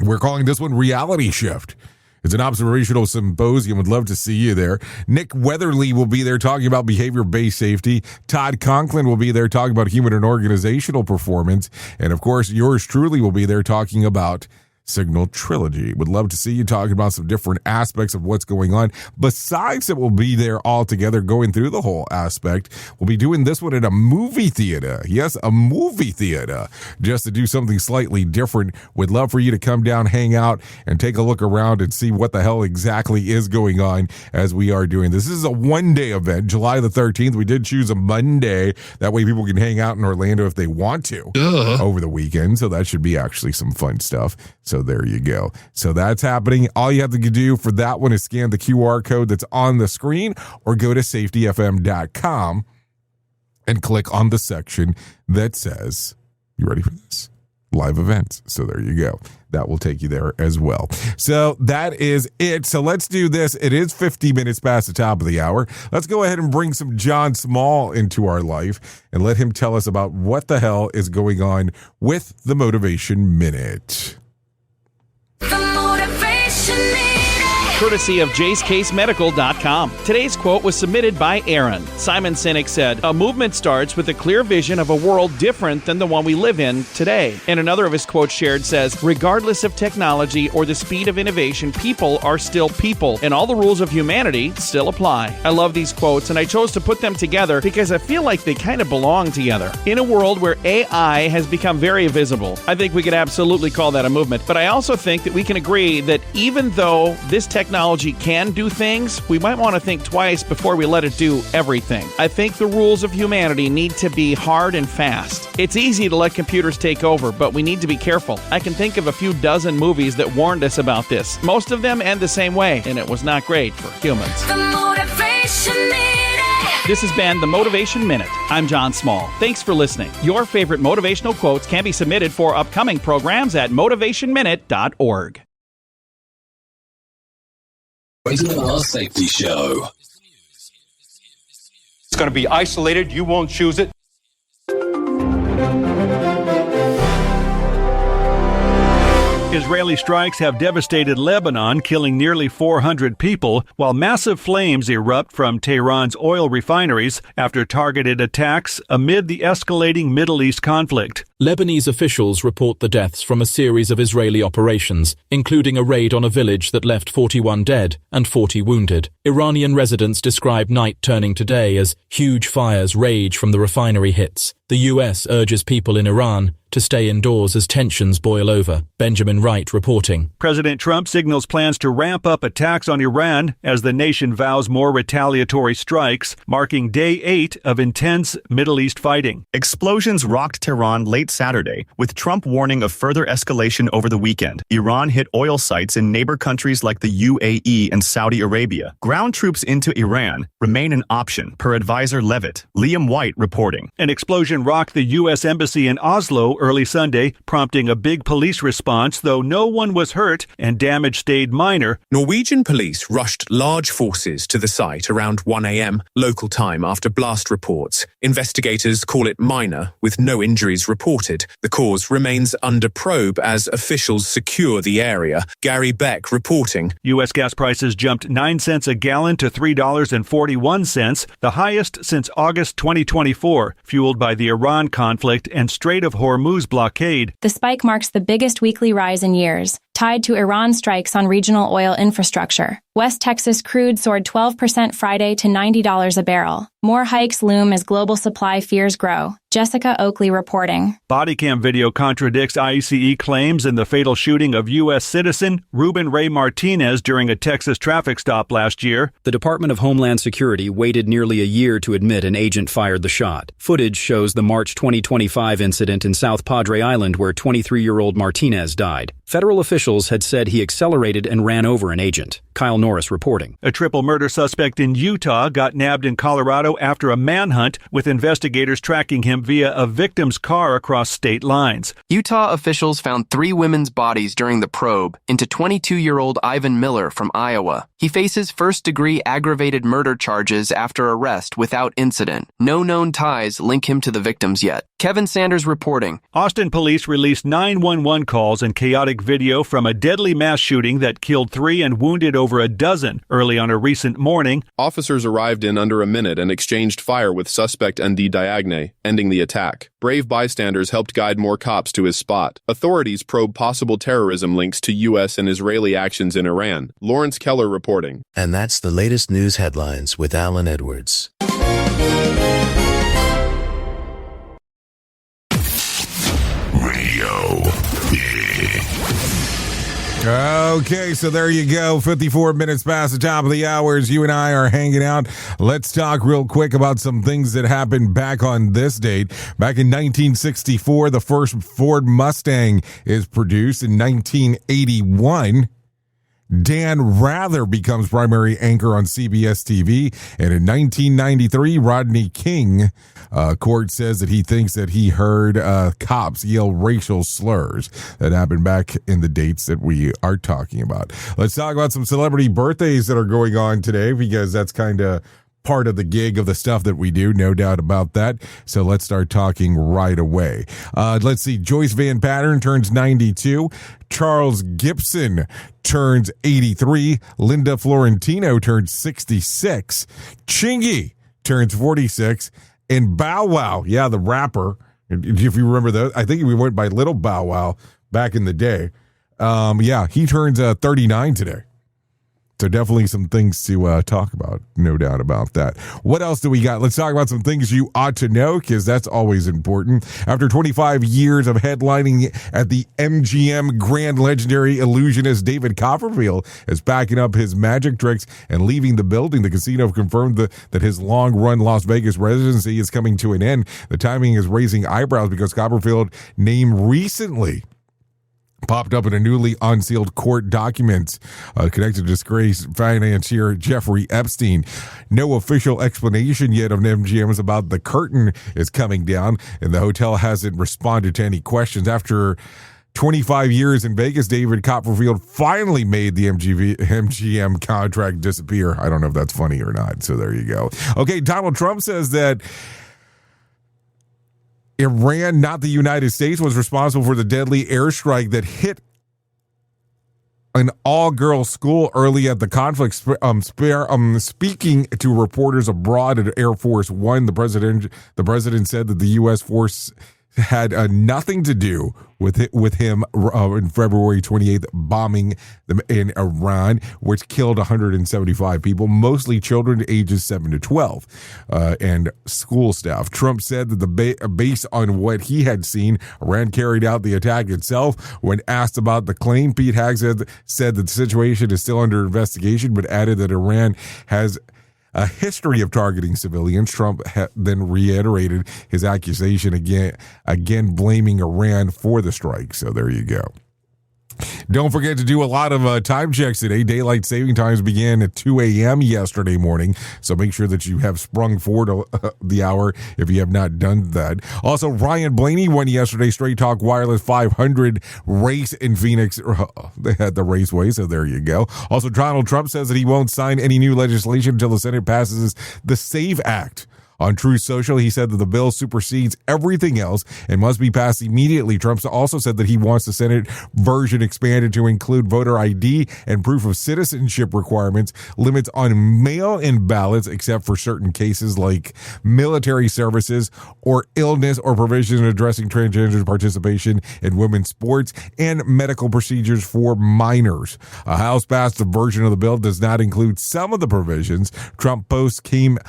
We're calling this one Reality Shift. It's an observational symposium. Would love to see you there. Nick Weatherly will be there talking about behavior-based safety. Todd Conklin will be there talking about human and organizational performance. And of course, yours truly will be there talking about Signal Trilogy. Would love to see you talking about some different aspects of what's going on. Besides that, we'll be there all together going through the whole aspect. We'll be doing this one at a movie theater. Yes, a movie theater. Just to do something slightly different. Would love for you to come down, hang out, and take a look around and see what the hell exactly is going on as we are doing this. This is a one-day event, July the 13th. We did choose a Monday. That way people can hang out in Orlando if they want to over the weekend. So that should be actually some fun stuff. So there you go. So that's happening. All you have to do for that one is scan the QR code that's on the screen or go to safetyfm.com and click on the section that says, you ready for this? Live events. So there you go. That will take you there as well. So that is it. So let's do this. It is 50 minutes past the top of the hour. Let's go ahead and bring some John Small into our life and let him tell us about what the hell is going on with the Motivation Minute. Courtesy of JaceCaseMedical.com. Today's quote was submitted by Aaron. Simon Sinek said, "A movement starts with a clear vision of a world different than the one we live in today." And another of his quotes shared says, "Regardless of technology or the speed of innovation, people are still people, and all the rules of humanity still apply." I love these quotes, and I chose to put them together because I feel like they kind of belong together. In a world where AI has become very visible, I think we could absolutely call that a movement. But I also think that we can agree that even though this technology can do things, we might want to think twice before we let it do everything. I think the rules of humanity need to be hard and fast. It's easy to let computers take over, but we need to be careful. I can think of a few dozen movies that warned us about this. Most of them end the same way, and it was not great for humans. The Motivation Minute. This has been the Motivation Minute. I'm John Small. Thanks for listening. Your favorite motivational quotes can be submitted for upcoming programs at motivationminute.org. Rated R Safety Show. It's going to be isolated. You won't choose it. Israeli strikes have devastated Lebanon, killing nearly 400 people, while massive flames erupt from Tehran's oil refineries after targeted attacks amid the escalating Middle East conflict. Lebanese officials report the deaths from a series of Israeli operations, including a raid on a village that left 41 dead and 40 wounded. Iranian residents describe night turning to day as huge fires rage from the refinery hits. The US urges people in Iran to stay indoors as tensions boil over. Benjamin Wright reporting. President Trump signals plans to ramp up attacks on Iran as the nation vows more retaliatory strikes, marking day 8 of intense Middle East fighting. Explosions rocked Tehran late Saturday, with Trump warning of further escalation over the weekend. Iran hit oil sites in neighbor countries like the UAE and Saudi Arabia. Ground troops into Iran remain an option, per advisor Levitt. Liam White reporting. An explosion rocked the U.S. Embassy in Oslo early Sunday, prompting a big police response, though no one was hurt and damage stayed minor. Norwegian police rushed large forces to the site around 1 a.m. local time after blast reports. Investigators call it minor, with no injuries reported. The cause remains under probe as officials secure the area. Gary Beck reporting. U.S. gas prices jumped 9 cents a gallon to $3.41, the highest since August 2024, fueled by the Iran conflict and Strait of Hormuz blockade. The spike marks the biggest weekly rise in years. tied to Iran strikes on regional oil infrastructure. West Texas crude soared 12% Friday to $90 a barrel. More hikes loom as global supply fears grow. Jessica Oakley reporting. Body cam video contradicts ICE claims in the fatal shooting of U.S. citizen Ruben Ray Martinez during a Texas traffic stop last year. The Department of Homeland Security waited nearly a year to admit an agent fired the shot. Footage shows the March 2025 incident in South Padre Island where 23-year-old Martinez died. Federal officials had said he accelerated and ran over an agent. Kyle Norris reporting. A triple murder suspect in Utah got nabbed in Colorado after a manhunt, with investigators tracking him via a victim's car across state lines. Utah officials found 3 women's bodies during the probe into 22-year-old Ivan Miller from Iowa. He faces first-degree aggravated murder charges after arrest without incident. No known ties link him to the victims yet. Kevin Sanders reporting. Austin police released 911 calls and chaotic video from a deadly mass shooting that killed 3 and wounded over a dozen early on a recent morning. Officers arrived in under a minute and exchanged fire with suspect Ndi Diagne, ending the attack. Brave bystanders helped guide more cops to his spot. Authorities probe possible terrorism links to U.S. and Israeli actions in Iran. Lawrence Keller reporting. And that's the latest news headlines with Alan Edwards. Okay, so there you go. 54 minutes past the top of the hour as you and I are hanging out. Let's talk real quick about some things that happened back on this date. Back in 1964, the first Ford Mustang is produced. In 1981, Dan Rather becomes primary anchor on CBS TV. And in 1993, Rodney King, court says that he thinks that he heard cops yell racial slurs. That happened back in the dates that we are talking about. Let's talk about some celebrity birthdays that are going on today, because that's kind of part of the gig of the stuff that we do, no doubt about that. So let's start talking right away. Let's see. Joyce Van Pattern turns 92. Charles Gibson turns 83. Linda Florentino turns 66. Chingy turns 46. And Bow Wow, yeah, the rapper, if you remember that, I think we went by Little Bow Wow back in the day. Yeah, he turns 39 today. So definitely some things to talk about, no doubt about that. What else do we got? Let's talk about some things you ought to know, because that's always important. After 25 years of headlining at the MGM Grand, legendary illusionist David Copperfield is backing up his magic tricks and leaving the building. The casino confirmed that his long-run Las Vegas residency is coming to an end. The timing is raising eyebrows because Copperfield, named recently, popped up in a newly unsealed court documents connected to disgraced financier Jeffrey Epstein. No official explanation yet of MGM's about the curtain is coming down, and the hotel hasn't responded to any questions. After 25 years in Vegas, David Copperfield finally made the MGM contract disappear. I don't know if that's funny or not, so there you go. Okay, Donald Trump says that Iran, not the United States, was responsible for the deadly airstrike that hit an all-girls school early at the conflict. Speaking to reporters abroad at Air Force One, the president said that the U.S. force had nothing to do with him in February 28th bombing them in Iran, which killed 175 people, mostly children ages 7 to 12, and school staff. Trump said that based on what he had seen, Iran carried out the attack itself. When asked about the claim, Pete Hegseth said that the situation is still under investigation, but added that Iran has a history of targeting civilians. Trump then reiterated his accusation again blaming Iran for the strike. So there you go. Don't forget to do a lot of time checks today. Daylight saving times began at 2 a.m. yesterday morning, so make sure that you have sprung forward the hour if you have not done that. Also, Ryan Blaney won yesterday Straight Talk Wireless 500 race in Phoenix. They had the raceway, so there you go. Also, Donald Trump says that he won't sign any new legislation until the Senate passes the SAVE Act. On Truth Social, he said that the bill supersedes everything else and must be passed immediately. Trump also said that he wants the Senate version expanded to include voter ID and proof of citizenship requirements, limits on mail-in ballots except for certain cases like military services or illness, or provisions addressing transgender participation in women's sports and medical procedures for minors. A House-passed version of the bill does not include some of the provisions. Trump posts came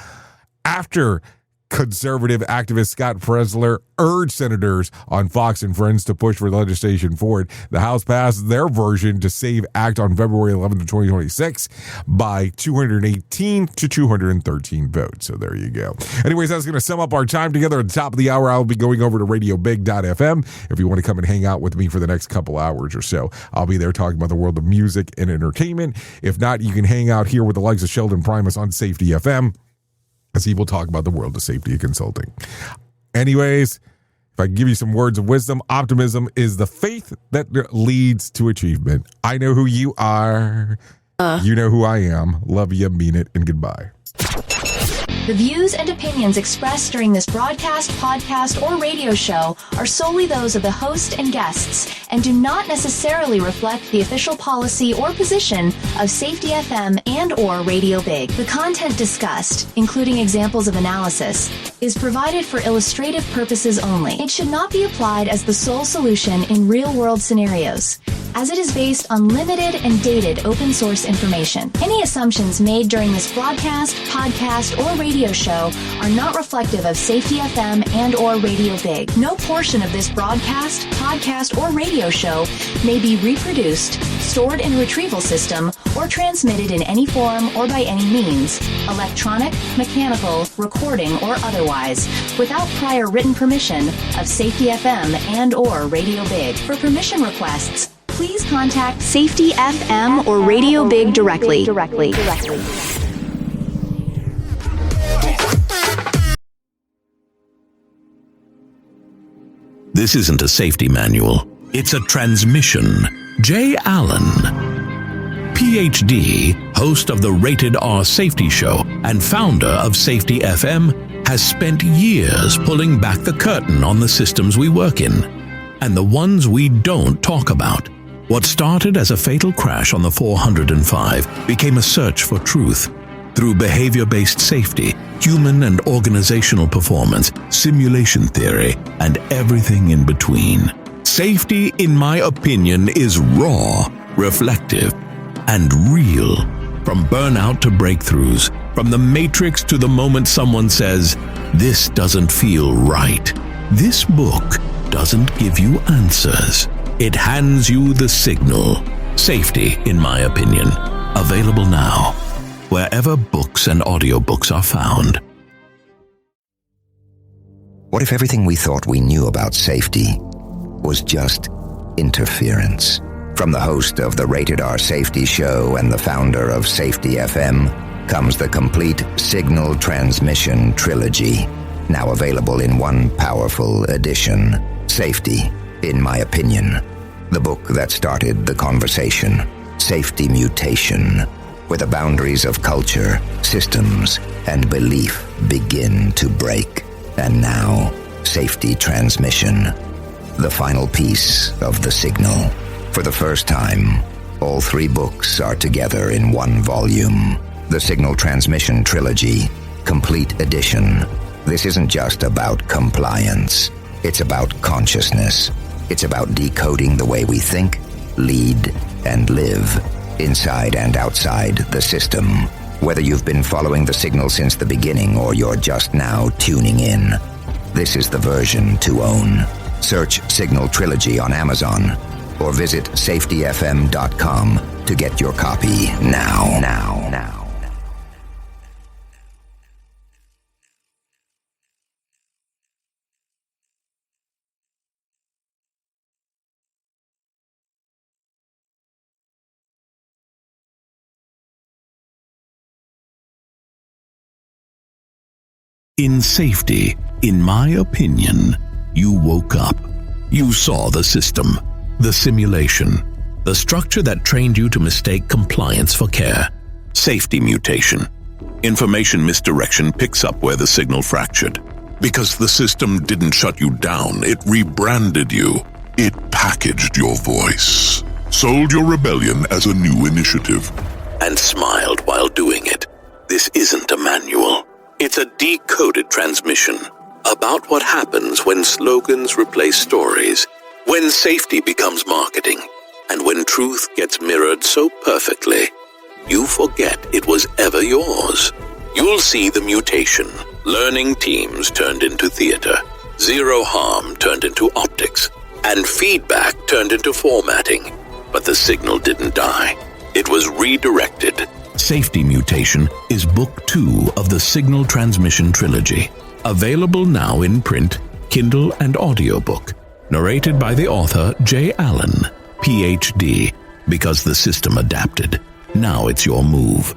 after conservative activist Scott Presler urged senators on Fox and Friends to push for legislation forward. The House passed their version to SAVE Act on February 11th, 2026 by 218 to 213 votes. So there you go. Anyways, that's going to sum up our time together. At the top of the hour, I'll be going over to radiobig.fm. If you want to come and hang out with me for the next couple hours or so, I'll be there talking about the world of music and entertainment. If not, you can hang out here with the likes of Sheldon Primus on Safety FM, as he will talk about the world of safety and consulting. Anyways, if I can give you some words of wisdom, optimism is the faith that leads to achievement. I know who you are. You know who I am. Love you, mean it, and goodbye. The views and opinions expressed during this broadcast, podcast, or radio show are solely those of the host and guests and do not necessarily reflect the official policy or position of Safety FM and or Radio Big. The content discussed, including examples of analysis, is provided for illustrative purposes only. It should not be applied as the sole solution in real-world scenarios, as it is based on limited and dated open source information. Any assumptions made during this broadcast, podcast, or radio show are not reflective of Safety FM and or Radio Big. No portion of this broadcast, podcast, or radio show may be reproduced, stored in a retrieval system, or transmitted in any form or by any means, electronic, mechanical, recording, or otherwise, without prior written permission of Safety FM and or Radio Big. For permission requests, please contact Safety FM or Radio Big directly. This isn't a safety manual. It's a transmission. Jay Allen, PhD, host of the Rated R Safety Show and founder of Safety FM, has spent years pulling back the curtain on the systems we work in and the ones we don't talk about. What started as a fatal crash on the 405 became a search for truth. Through behavior-based safety, human and organizational performance, simulation theory, and everything in between. Safety, in my opinion, is raw, reflective, and real. From burnout to breakthroughs, from the matrix to the moment someone says, "This doesn't feel right." This book doesn't give you answers. It hands you the signal. Safety, in my opinion. Available now, wherever books and audiobooks are found. What if everything we thought we knew about safety was just interference? From the host of the Rated R Safety Show and the founder of Safety FM comes the complete signal transmission trilogy, now available in one powerful edition. Safety, in my opinion. The book that started the conversation. Safety Mutation, where the boundaries of culture, systems, and belief begin to break. And now, Safety Transmission, the final piece of the signal. For the first time, all three books are together in one volume. The Signal Transmission Trilogy, Complete Edition. This isn't just about compliance. It's about consciousness. It's about decoding the way we think, lead, and live, inside and outside the system. Whether you've been following the signal since the beginning or you're just now tuning in, this is the version to own. Search Signal Trilogy on Amazon or visit safetyfm.com to get your copy now. In safety, in my opinion, you woke up. You saw the system, the simulation, the structure that trained you to mistake compliance for care. Safety Mutation. Information misdirection picks up where the signal fractured. Because the system didn't shut you down, it rebranded you. It packaged your voice, sold your rebellion as a new initiative, and smiled while doing it. This isn't a manual. It's a decoded transmission about what happens when slogans replace stories, when safety becomes marketing, and when truth gets mirrored so perfectly, you forget it was ever yours. You'll see the mutation. Learning teams turned into theater, zero harm turned into optics, and feedback turned into formatting. But the signal didn't die. It was redirected. Safety Mutation is Book 2 of the Signal Transmission Trilogy. Available now in print, Kindle, and audiobook. Narrated by the author J. Allen, Ph.D. Because the system adapted. Now it's your move.